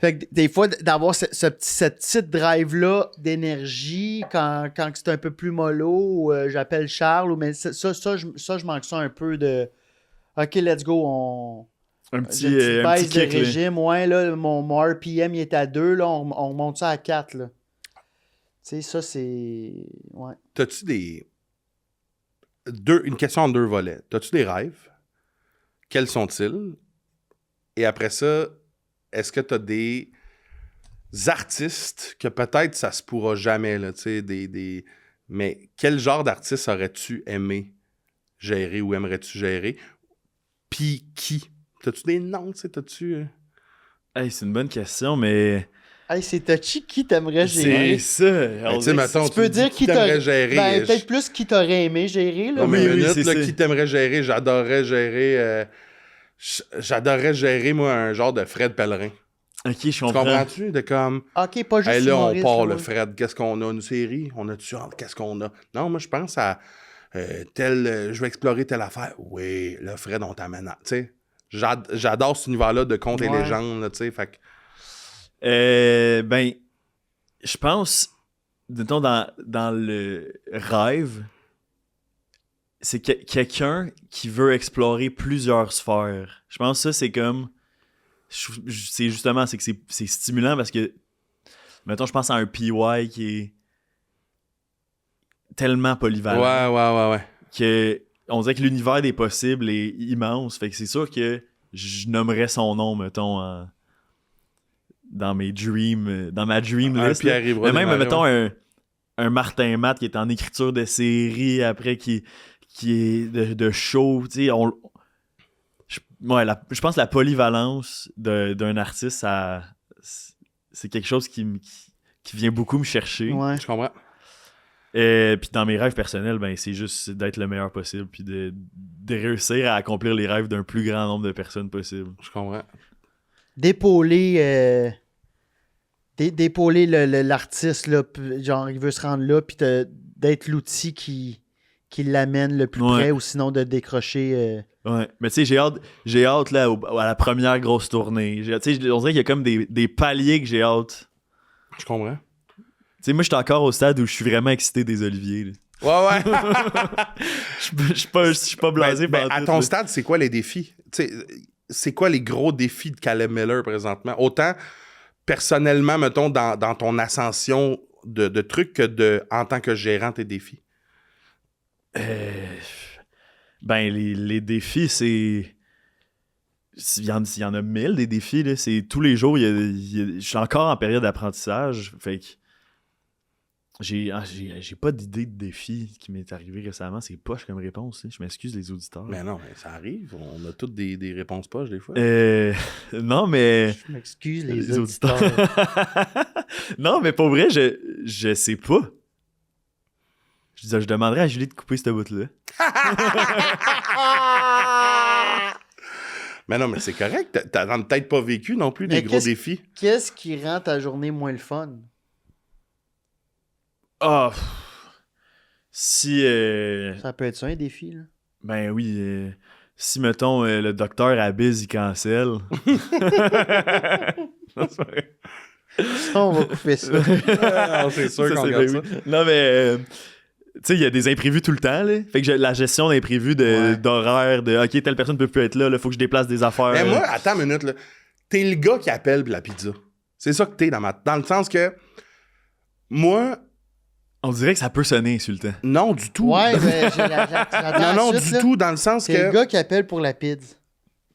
Fait que des fois, d'avoir cette petite drive-là d'énergie quand c'est un peu plus mollo, j'appelle Charles, mais je manque ça un peu de OK, let's go, Un J'ai petit, une petite un baisse petit kick, de là. régime, ouais, là, mon RPM il est à 2, là, on monte ça à 4, là. Tu sais, ça, c'est... Ouais. T'as-tu une question en 2 volets. T'as-tu des rêves? Quels sont-ils? Et après ça, est-ce que t'as des artistes que peut-être ça se pourra jamais, là, tu sais, mais quel genre d'artiste aurais-tu aimé gérer ou aimerais-tu gérer? Puis qui? T'as-tu des noms, tu sais, t'as-tu... Hey, c'est une bonne question, mais. Hey, c'est touchy, qui t'aimerais gérer? C'est ça. Ben, tu sais, mettons, Tu peux dis dire qui t'aurais gérer. Ben, peut-être plus qui t'aurait aimé gérer, là. Non, mais Oui, minute, c'est là, ça. qui t'aimerait gérer? J'adorerais gérer... J'adorerais gérer, moi, un genre de Fred Pellerin. Ok, je Tu comprends. comprends-tu? De comme... OK, pas juste Hey, là, on humoriste, part, là, le Fred. Qu'est-ce qu'on a? Une série? On a-tu hâte? Qu'est-ce qu'on a? Non, moi, je pense à je vais explorer telle affaire. Oui, là, Fred, on t'amène à... Tu sais, j'adore cet univers-là de contes et Ouais. légendes, là, tu sais, fait que... Ben, je pense, mettons, dans le rêve, c'est quelqu'un qui veut explorer plusieurs sphères. Je pense que ça, c'est comme... C'est justement, c'est que c'est stimulant parce que, mettons, je pense à un PY qui est tellement polyvalent Ouais. que on dirait que l'univers des possibles est immense. Fait que c'est sûr que je nommerais son nom, mettons, dans ma dream Un list. Pierre Ivroy Mais même, Desmarais, mettons, ouais. un Martin Matt qui est en écriture de série, après qui est de show. Tu sais, je pense que la polyvalence d'un artiste, c'est quelque chose qui vient beaucoup me chercher. Ouais. Je comprends. Puis dans mes rêves personnels, ben c'est juste d'être le meilleur possible puis de réussir à accomplir les rêves d'un plus grand nombre de personnes possible. Je comprends. D'épauler l'artiste, là, genre, il veut se rendre là, puis d'être l'outil qui l'amène le plus Ouais. près, ou sinon de décrocher... Ouais, mais tu sais, j'ai hâte là, à la première grosse tournée. Tu sais, on dirait qu'il y a comme des paliers que j'ai hâte. Je comprends. Tu sais, moi, je suis encore au stade où je suis vraiment excité des Oliviers. Là. Ouais. Je suis pas blasé Ben, par à tout, ton là. stade, c'est quoi les défis? Tu sais, c'est quoi les gros défis de Caleb Miller présentement? Autant personnellement, mettons, dans ton ascension de trucs que en tant que gérant, tes défis. Ben, les défis, c'est... Il y en a 1000 des défis. Là. C'est tous les jours, je suis encore en période d'apprentissage. Fait que J'ai pas d'idée de défi qui m'est arrivé récemment. C'est poche comme réponse. Je m'excuse, les auditeurs. Mais non, mais ça arrive. On a toutes des réponses poches, des fois. Non, mais... Je m'excuse, les auditeurs. Non, mais pour vrai, je sais pas. Je demanderais à Julie de couper cette bout-là. Mais non, mais c'est correct. T'as peut-être pas vécu non plus des Mais gros défis. Qu'est-ce qui rend ta journée moins le fun? Ah! Si... Ça peut être ça, un défi, là. Ben oui, si, mettons, le docteur Abiz, il cancelle. Non, c'est pas vrai. Ça, on va couper ça. Non, c'est sûr qu'on regarde ça. Non, mais... tu sais, il y a des imprévus tout le temps, là. Fait que la gestion d'imprévus, d'horaire, de « OK, telle personne peut plus être là, il faut que je déplace des affaires. » Mais moi, attends une minute, là. T'es le gars qui appelle la pizza. C'est ça que t'es dans le sens que... Moi... On dirait que ça peut sonner insultant. Non, du tout. Ouais, mais non, du tout, dans le sens c'est le que gars qui appelle pour la pizza.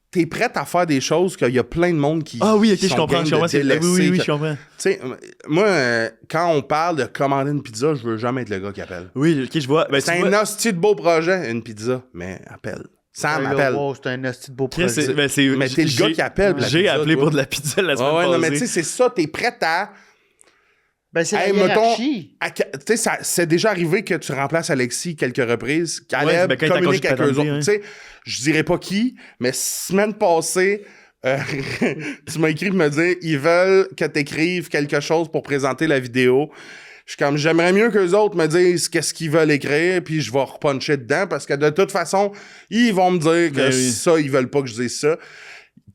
t'es prêt à faire des choses qu'il y a plein de monde qui Ah oui, OK, qui je sont comprends. game Je comprends. de délaisser, Oui, que- je comprends. Tu sais, moi, quand on parle de commander une pizza, je veux jamais être le gars qui appelle. Oui, OK, je vois. Ben, C'est tu un vois, hostie de beau projet, une pizza, mais appelle. Sam appelle. Wow, c'est un hostie de beau Chris, projet. Mais t'es le gars qui appelle. pour la J'ai pizza, appelé toi. pour de la pizza la semaine Ouais, passée. non, mais tu sais, c'est ça, t'es prêt à... Ben, c'est Hey, la mettons, hiérarchie. tu sais, c'est déjà arrivé que tu remplaces Alexis quelques reprises, Caleb ben, quand il t'a communique avec congé eux de autres. paternité, Tu sais, je dirais pas qui, mais semaine passée, tu m'as écrit pour me dire ils veulent que t'écrives quelque chose pour présenter la vidéo. Je suis comme, j'aimerais mieux qu'eux autres me disent qu'est-ce qu'ils veulent écrire, puis je vais repuncher dedans, parce que de toute façon, ils vont me dire que Ben oui. ça, ils veulent pas que je dise ça.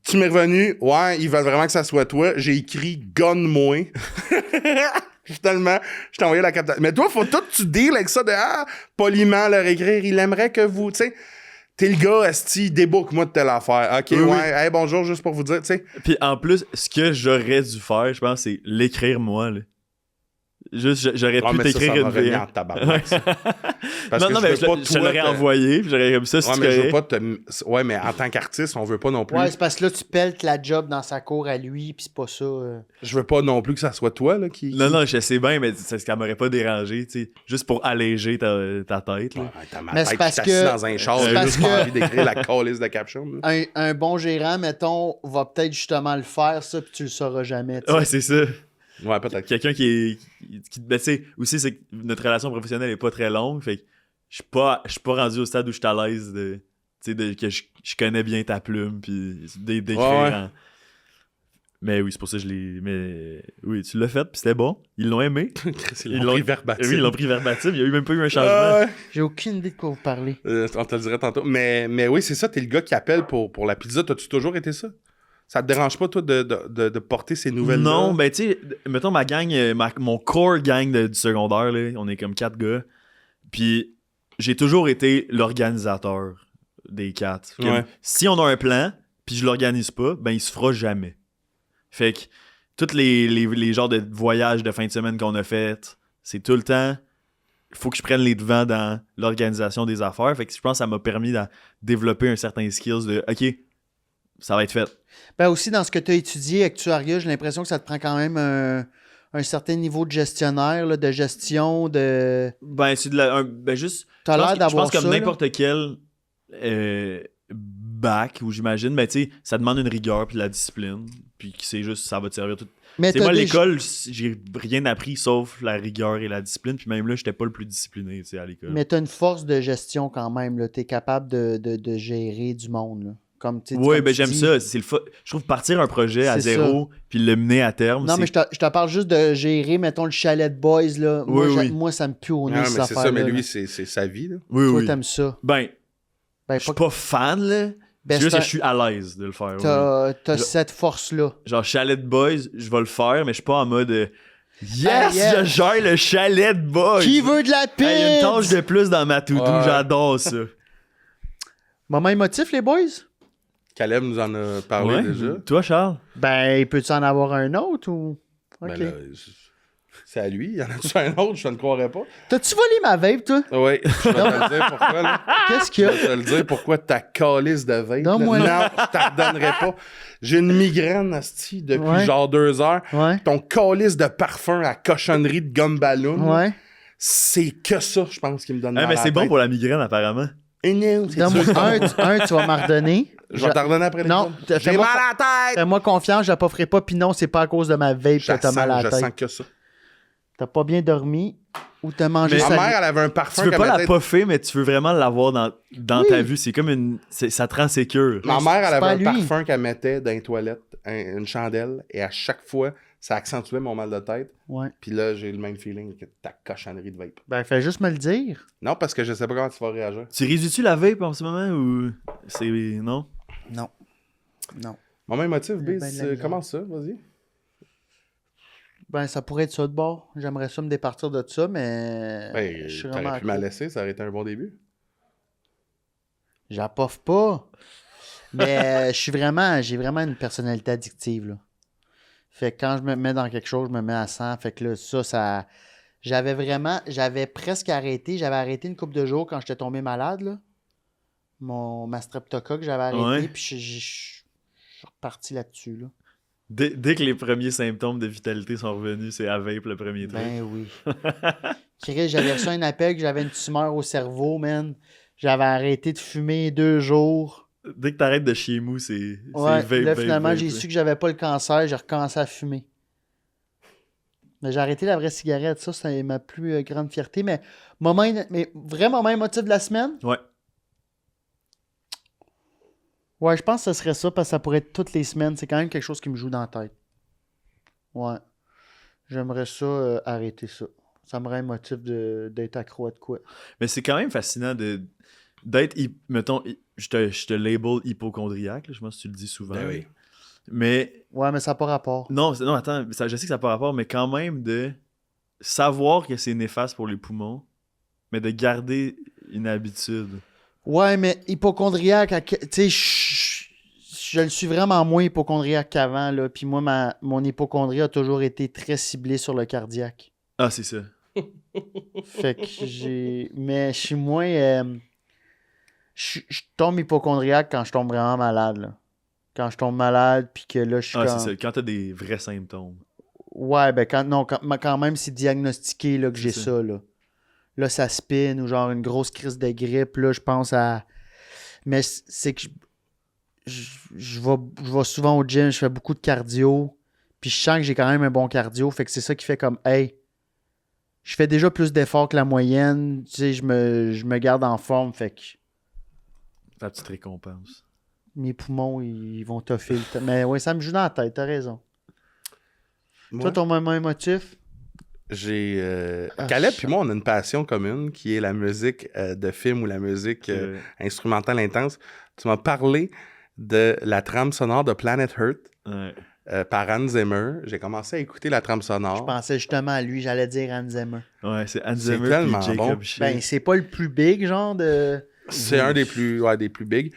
Tu m'es revenu, ouais, ils veulent vraiment que ça soit toi. J'ai écrit « Gonne-moi ». Finalement, je t'ai envoyé la captation. Mais toi, faut tout que tu deals avec ça de poliment leur écrire. Il aimerait que vous, tu sais, t'es le gars, esti, débook-moi de telle affaire. OK, Oui, ouais, oui. hey, bonjour, juste pour vous dire, tu sais. Puis en plus, ce que j'aurais dû faire, je pense, c'est l'écrire moi, là. Juste, j'aurais Ouais, pu mais ça t'écrire va une revenir vidéo. en tabarnak, ça. Parce Non, que non, je mais veux pas je toi l'aurais te- envoyé, puis j'aurais comme ça, Ouais, c'est mais je veux correct. pas te... Ouais, mais en tant qu'artiste, on veut pas non plus... Ouais, c'est parce que là, tu peltes la job dans sa cour à lui, pis c'est pas ça. Je veux pas non plus que ça soit toi, là, qui... Non, non, je sais bien, mais ça m'aurait pas dérangé, tu sais. Juste pour alléger ta tête, là. Ouais, t'as ma Mais tête c'est qui parce t'assis que- dans un char, c'est j'ai parce juste que- envie d'écrire la calice de caption. là. Un bon gérant, mettons, va peut-être justement le faire, ça, puis tu le sauras jamais. tu sais. Ouais, c'est ça. Ouais, peut-être. Quelqu'un qui ben, tu sais, aussi, c'est que notre relation professionnelle est pas très longue, fait que je suis pas rendu au stade où je suis à l'aise de, tu sais, que je connais bien ta plume, puis d'écrire. Ouais, ouais. Mais oui, c'est pour ça que je l'ai. Mais oui, tu l'as fait, puis c'était bon. Ils l'ont aimé. Ils l'ont pris verbatim. Oui, ils l'ont pris verbatim. Il y a eu même pas eu un changement. Ah, ouais. J'ai aucune idée de quoi vous parlez. On te le dirait tantôt. Mais oui, c'est ça, t'es le gars qui appelle pour la pizza. T'as-tu toujours été ça? Ça te dérange pas, toi, de porter ces nouvelles-là? Non, ben tu sais, mettons ma gang, mon core gang du secondaire, là, on est comme 4 gars. Puis j'ai toujours été l'organisateur des 4. Comme, Ouais. si on a un plan, puis je l'organise pas, ben il se fera jamais. Fait que tous les genres de voyages de fin de semaine qu'on a fait, c'est tout le temps, il faut que je prenne les devants dans l'organisation des affaires. Fait que je pense que ça m'a permis de développer un certain skills de OK, ça va être fait. Ben aussi, dans ce que tu as étudié, actuariat, j'ai l'impression que ça te prend quand même un certain niveau de gestionnaire, là, de gestion, de... Ben, c'est ben juste. T'as l'air Je d'avoir pense comme ça, là. n'importe quel bac, où j'imagine, ben, tu sais, ça demande une rigueur puis de la discipline. Puis c'est juste, ça va te servir tout. Mais C'est t'as moi, des- l'école, j'ai rien appris sauf la rigueur et la discipline. Puis même là, j'étais pas le plus discipliné, tu sais, à l'école. Mais tu as une force de gestion quand même. Tu es capable de gérer du monde. Là. Comme, tu sais, Oui, comme ben tu j'aime dis. ça. C'est je trouve partir un projet à C'est zéro puis le mener à terme. Non, mais je te parle juste de gérer, mettons, le chalet de boys. Là. Moi, Oui, oui. moi, ça me pue au nez, Non, cette mais c'est ça, affaire-là. mais lui, là. c'est sa vie, là. Oui, Toi, oui. t'aimes ça. Ben, Ben, je suis pas fan, là. ben, C'est juste c'est que je suis à l'aise de le faire. oui. T'as Je- cette force-là. Genre chalet de boys, je vais le faire, mais je suis pas en mode yes, Ah, yes! je gère le chalet de boys. Qui veut de la pizza? Hey, y a une tâche de plus dans ma to-do, Ouais. j'adore ça. Moment émotif, les boys? Caleb nous en a parlé Ouais. déjà. Toi, Charles? Ben, peux-tu en avoir un autre ou... OK. Ben là, C'est à lui. Il y en a-tu un autre? Je ne croirais pas. T'as-tu volé ma vape, toi? Oui, je vais te le dire pourquoi, là. Qu'est-ce qu'il y Je a? vais te le dire pourquoi ta calice de vape. là. Donne-moi Non, je t'en redonnerai pas. J'ai une migraine, asti, depuis Ouais. genre 2 heures. Ouais. Ton calice de parfum à cochonnerie de gomme ballon, Ouais. c'est que ça, je pense, qui me donne Ah, mal mais à c'est la bon tête. pour la migraine, apparemment. Et non, c'est Donne-moi sûr. un, tu vas m'en redonner. Je vais t'en redonner après les Non, autres. fais-moi J'ai mal à la tête! Fais-moi confiance, je la ferai pas, puis non, c'est pas à cause de ma vape que t'as mal à Je la sens tête. que ça. T'as pas bien dormi ou t'as mangé Mais- Ma salé. mère, elle avait un Tu parfum veux qu'elle pas la mettait- puffer, mais tu veux vraiment l'avoir dans Oui. ta vue. C'est comme une. Ça te rend sécure. Ma Mais mère, c'est elle pas avait un lui. parfum qu'elle mettait dans les toilettes, une chandelle, et à chaque fois, ça accentuait mon mal de tête. Ouais. Puis là, j'ai le même feeling que ta cochonnerie de vape. Ben, fais juste me le dire. Non, parce que je sais pas comment tu vas réagir. Tu réduis-tu la vape en ce moment ou. C'est. Non? Non. Non. Moment émotif, Ben, Biz, de la comment ça? Vas-y. Ben, ça pourrait être ça de bord. J'aimerais ça me départir de ça, mais. Ben, je suis t'aurais vraiment pu m'en laisser, ça aurait été un bon début. J'appoffe pas. Mais j'ai vraiment une personnalité addictive, là. Fait que quand je me mets dans quelque chose, je me mets à 100. Fait que là, ça. J'avais presque arrêté. J'avais arrêté une couple de jours quand j'étais tombé malade, là. Ma streptocoque, j'avais arrêté. Ouais. Puis je suis reparti là-dessus, là. Dès que les premiers symptômes de vitalité sont revenus, c'est à vape le premier truc. Ben oui. Chris, j'avais reçu un appel que j'avais une tumeur au cerveau, man. J'avais arrêté de fumer 2 jours. Dès que t'arrêtes de chier mou, c'est Ouais, vape, là, vape, finalement, vape, j'ai là. su que j'avais pas le cancer, j'ai recommencé à fumer. Mais j'ai arrêté la vraie cigarette, ça, c'est ma plus grande fierté. Mais vrai moment émotif de la semaine? Ouais. Ouais, je pense que ce serait ça, parce que ça pourrait être toutes les semaines. C'est quand même quelque chose qui me joue dans la tête. Ouais. J'aimerais ça arrêter ça. Ça me rend émotif d'être accro à de quoi. Mais c'est quand même fascinant d'être, mettons, je te label hypochondriaque, là, je pense que tu le dis souvent. Ben oui. Mais Ouais, mais ça n'a pas rapport. non, non, attends, je sais que ça n'a pas rapport, mais quand même de savoir que c'est néfaste pour les poumons, mais de garder une habitude. Ouais, mais hypochondriaque, tu sais, je le suis vraiment moins hypochondriaque qu'avant, là. Puis moi, mon hypochondrie a toujours été très ciblée sur le cardiaque. Ah, c'est ça. Fait que mais je suis moins... je tombe hypochondriaque quand je tombe vraiment malade, là. Quand je tombe malade, puis que là, je suis Ah, comme... c'est ça. Quand t'as des vrais symptômes. Ouais, ben quand même, c'est diagnostiqué là, que j'ai C'est ça, là. Là, ça spin ou genre une grosse crise de grippe, là, je pense à... Mais c'est que je vais souvent au gym, je fais beaucoup de cardio, puis je sens que j'ai quand même un bon cardio, fait que c'est ça qui fait comme, hey, je fais déjà plus d'efforts que la moyenne, tu sais, je me garde en forme, fait que Ta petite récompense. mes poumons, ils vont toffer le temps. Mais ouais, ça me joue dans la tête, t'as raison. Moi, Toi, ton moment émotif? j'ai... Ah, Caleb shit. puis moi, on a une passion commune qui est la musique de film ou la musique instrumentale intense. Tu m'as parlé de la trame sonore de Planet Earth Ouais. par Hans Zimmer. J'ai commencé à écouter la trame sonore. Je pensais justement à lui, j'allais dire Hans Zimmer. Ouais, c'est Hans C'est Zimmer tellement puis Jacob bon. Shea. Ben, c'est pas le plus big, genre de... C'est un des plus big.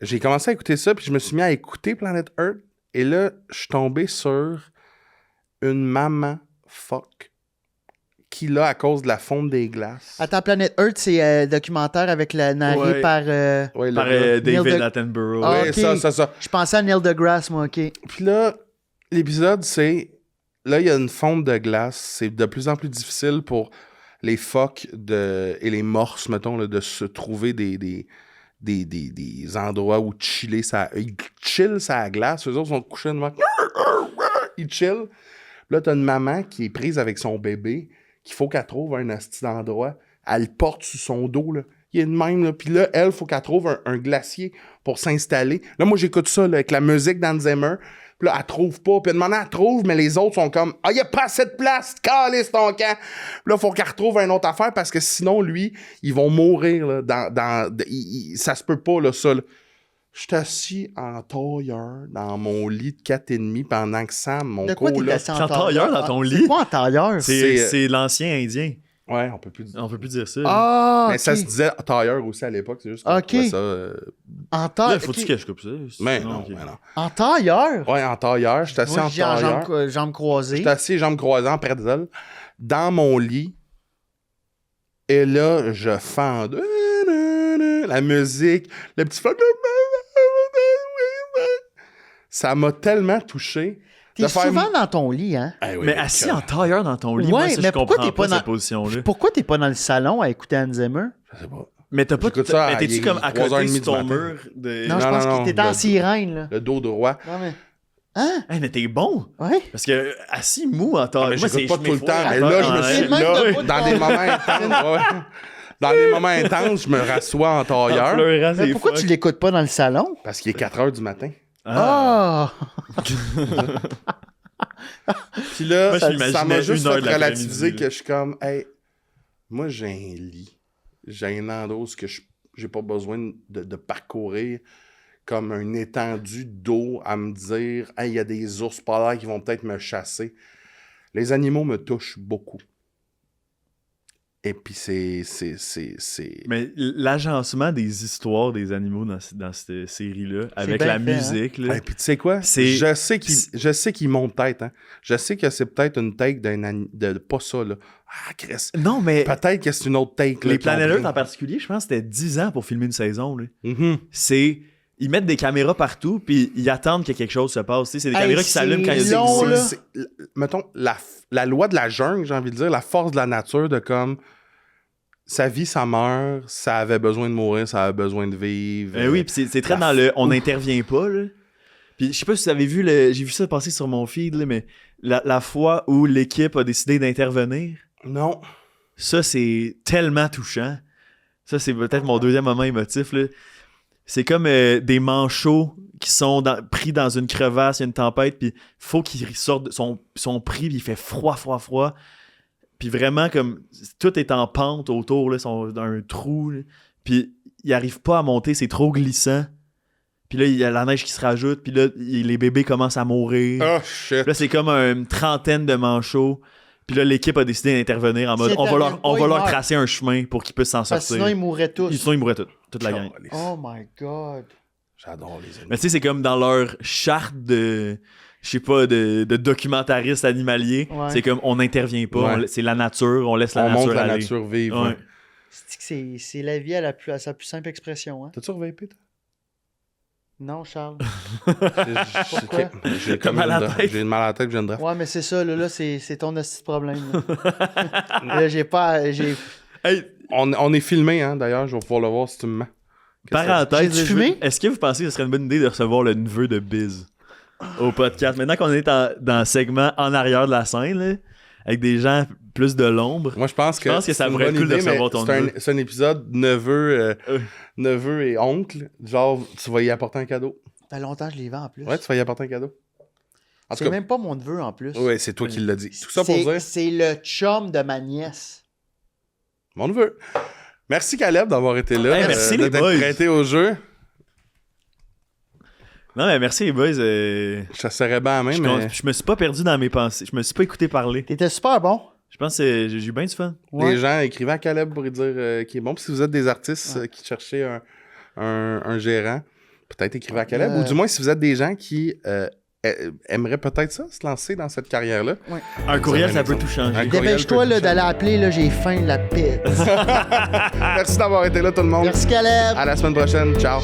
J'ai commencé à écouter ça, puis je me suis mis à écouter Planet Earth. Et là, je suis tombé sur une maman fuck qui, là, à cause de la fonte des glaces... Attends, Planet Earth, c'est un documentaire avec la narré Ouais. par... Ouais, le Par gars. David Neil de- Attenborough. Ah, Ouais, ok. ça. Je pensais à Neil deGrasse, moi, OK. Puis là, l'épisode, c'est... Là, il y a une fonte de glace. C'est de plus en plus difficile pour les phoques et les morses, mettons, là, de se trouver des endroits où chiller. Ils chillent sa glace. Eux autres sont couchés devant. Ils chillent. Là, t'as une maman qui est prise avec son bébé, qu'il faut qu'elle trouve un asti d'endroit. Elle le porte sur son dos, là. Il y a une même, là. Puis là, elle, faut qu'elle trouve un glacier pour s'installer. Là, moi, j'écoute ça, là, avec la musique d'Hans Zimmer. Puis là, elle trouve pas. Puis maintenant, elle trouve, mais les autres sont comme, ah, il y a pas assez de place, calisse ton camp. Puis là, faut qu'elle retrouve une autre affaire parce que sinon, lui, ils vont mourir, là, ça se peut pas, là, ça, là. Je suis assis en tailleur dans mon lit de 4,5 pendant que Sam, mon De quoi t'es coloc, assis En tailleur dans ton lit? C'est quoi en tailleur? C'est- C'est l'ancien indien. Ouais, on peut plus dire. On peut plus dire ça. Ah, Mais ok. ça se disait tailleur aussi à l'époque, c'est juste que je Ok. trouvais ça... En Là, taille. faut-tu ok. que je coupe ça? Mais Sinon, non, ok. mais non. En tailleur? Ouais, en tailleur, j'étais assis Moi, en je dis en tailleur. jambes croisées. J'étais assis, jambes croisées en pretzel, dans mon lit. Et là, je fendais la musique, le petit fuck. Ça m'a tellement touché. T'es de faire- souvent dans ton lit, hein? Eh oui, Mais oui, assis que- en tailleur dans ton lit, Ouais, moi, ça, mais je pourquoi comprends t'es pas pas cette dans- position-là. Pourquoi t'es pas dans le salon à écouter Hans Zimmer? Je sais pas. Mais t'as pas... J'écoute ça Mais à- t'es-tu il est comme à 3h30 côté du sur ton matin. mur de... Non, je Non, pense non, qu'il était en le- sirène, là. Le dos droit. Non, mais... Hein? Hey, mais t'es bon! Ouais? Parce que assis mou en tailleur... Mais moi, j'écoute c'est pas tout le temps. Mais là, là, je me C'est suis... le même Là, debout de dans ton- des moments intenses, ouais. Dans des moments intenses, je me rassois en tailleur. Mais pourquoi tu l'écoutes pas dans le salon? Parce qu'il est 4h du matin. Ah! Puis là, Moi, je ça m'imaginais m'a juste 1 heure fait de l'après-midi, relativiser là. que je suis comme, hey, moi j'ai un lit. J'ai un endroit où j'ai pas besoin de parcourir comme un étendu d'eau à me dire, hey, il y a des ours polaires qui vont peut-être me chasser. Les animaux me touchent beaucoup. Et puis c'est... Mais l'agencement des histoires des animaux dans cette série-là, avec bien la fait, hein? musique, là, Et puis tu sais quoi? C'est- Je sais qu'ils montent tête. Hein? Je sais que c'est peut-être une take de pas ça. Là. Ah, Chris. Non, mais Peut-être que c'est une autre take. là, les qu'ils ont Planet Earth pris. en particulier, je pense que c'était 10 ans pour filmer une saison. Là. Mhm. C'est... Ils mettent des caméras partout, puis ils attendent que quelque chose se passe. Tu sais, c'est des Hey, caméras qui s'allument quand il y a des long, bruits. là. Mettons, la loi de la jungle, j'ai envie de dire, la force de la nature de comme sa vie, ça meurt, ça avait besoin de mourir, ça avait besoin de vivre. Oui, puis c'est très la dans le on ouf. n'intervient pas. Là. Puis je sais pas si vous avez vu, j'ai vu ça passer sur mon feed, là, mais la fois où l'équipe a décidé d'intervenir, Non. ça c'est tellement touchant. Ça c'est peut-être mon deuxième moment émotif. Là. C'est comme des manchots qui sont pris dans une crevasse, il y a une tempête, puis faut qu'ils sortent, sont pris, puis il fait froid. Puis vraiment, comme tout est en pente autour, là, sont dans un trou, là. Puis ils arrivent pas à monter, c'est trop glissant. Puis là, il y a la neige qui se rajoute, puis là, les bébés commencent à mourir. Oh shit. Puis là, c'est comme une trentaine de manchots. Puis là, l'équipe a décidé d'intervenir en mode S'ils on va interviennent pas, ils leur meurent. tracer un chemin pour qu'ils puissent s'en Parce que sortir. sinon, ils mourraient tous. Sinon, ils mourraient toute la gang. Calisse. Oh my God. J'adore les animaux. Mais tu sais, c'est comme dans leur charte de, je sais pas, de documentariste animalier. Ouais. C'est comme on n'intervient pas, Ouais. c'est la nature, on laisse la On nature montre la aller. nature vivre. Ouais. ouais. C'est la vie à sa plus simple expression, hein? T'as-tu revapé, toi? Non, Charles. Pourquoi? J'ai T'as mal à la tête? J'ai mal à la tête, je viens de draft. Ouais, mais c'est ça, là c'est ton hostie de problème. Là, Là, j'ai... Hey, On est filmé, hein, d'ailleurs. Je vais pouvoir le voir si tu me mens. parenthèse, J'ai-tu fumé? est-ce que vous pensez que ce serait une bonne idée de recevoir le neveu de Biz au podcast? Maintenant qu'on est dans le segment en arrière de la scène, là, avec des gens plus de l'ombre, Moi, je pense que ça c'est une pourrait être bonne cool de idée, recevoir mais ton c'est neveu. c'est un épisode neveu et oncle. Genre, tu vas y apporter un cadeau. Ça fait longtemps que je les vends en plus. Ouais, tu vas y apporter un cadeau. En tout C'est cas, même pas mon neveu en plus. ouais, c'est toi qui l'as dit. Tout ça pour dire, C'est le chum de ma nièce. mon neveu. Merci, Caleb, d'avoir été là. Hey, merci, les d'être boys. prêté au jeu. Non, mais merci les boys. Je te serrais bien à la main, mais Je me suis pas perdu dans mes pensées. Je me suis pas écouté parler. T'étais super bon. Je pense que j'ai eu bien du fun. les gens écrivaient à Caleb pour lui dire qu'il est bon. Puis si vous êtes des artistes qui cherchaient un gérant, peut-être écrivez à Caleb. Ou du moins, si vous êtes des gens qui aimeraient peut-être ça, se lancer dans cette carrière-là. Un courriel, ça peut exemple. tout changer. Un courriel Dépêche-toi peut là, toucher. d'aller appeler, là, j'ai faim, la pizza. Merci d'avoir été là, tout le monde. Merci Caleb. À la semaine prochaine. Ciao.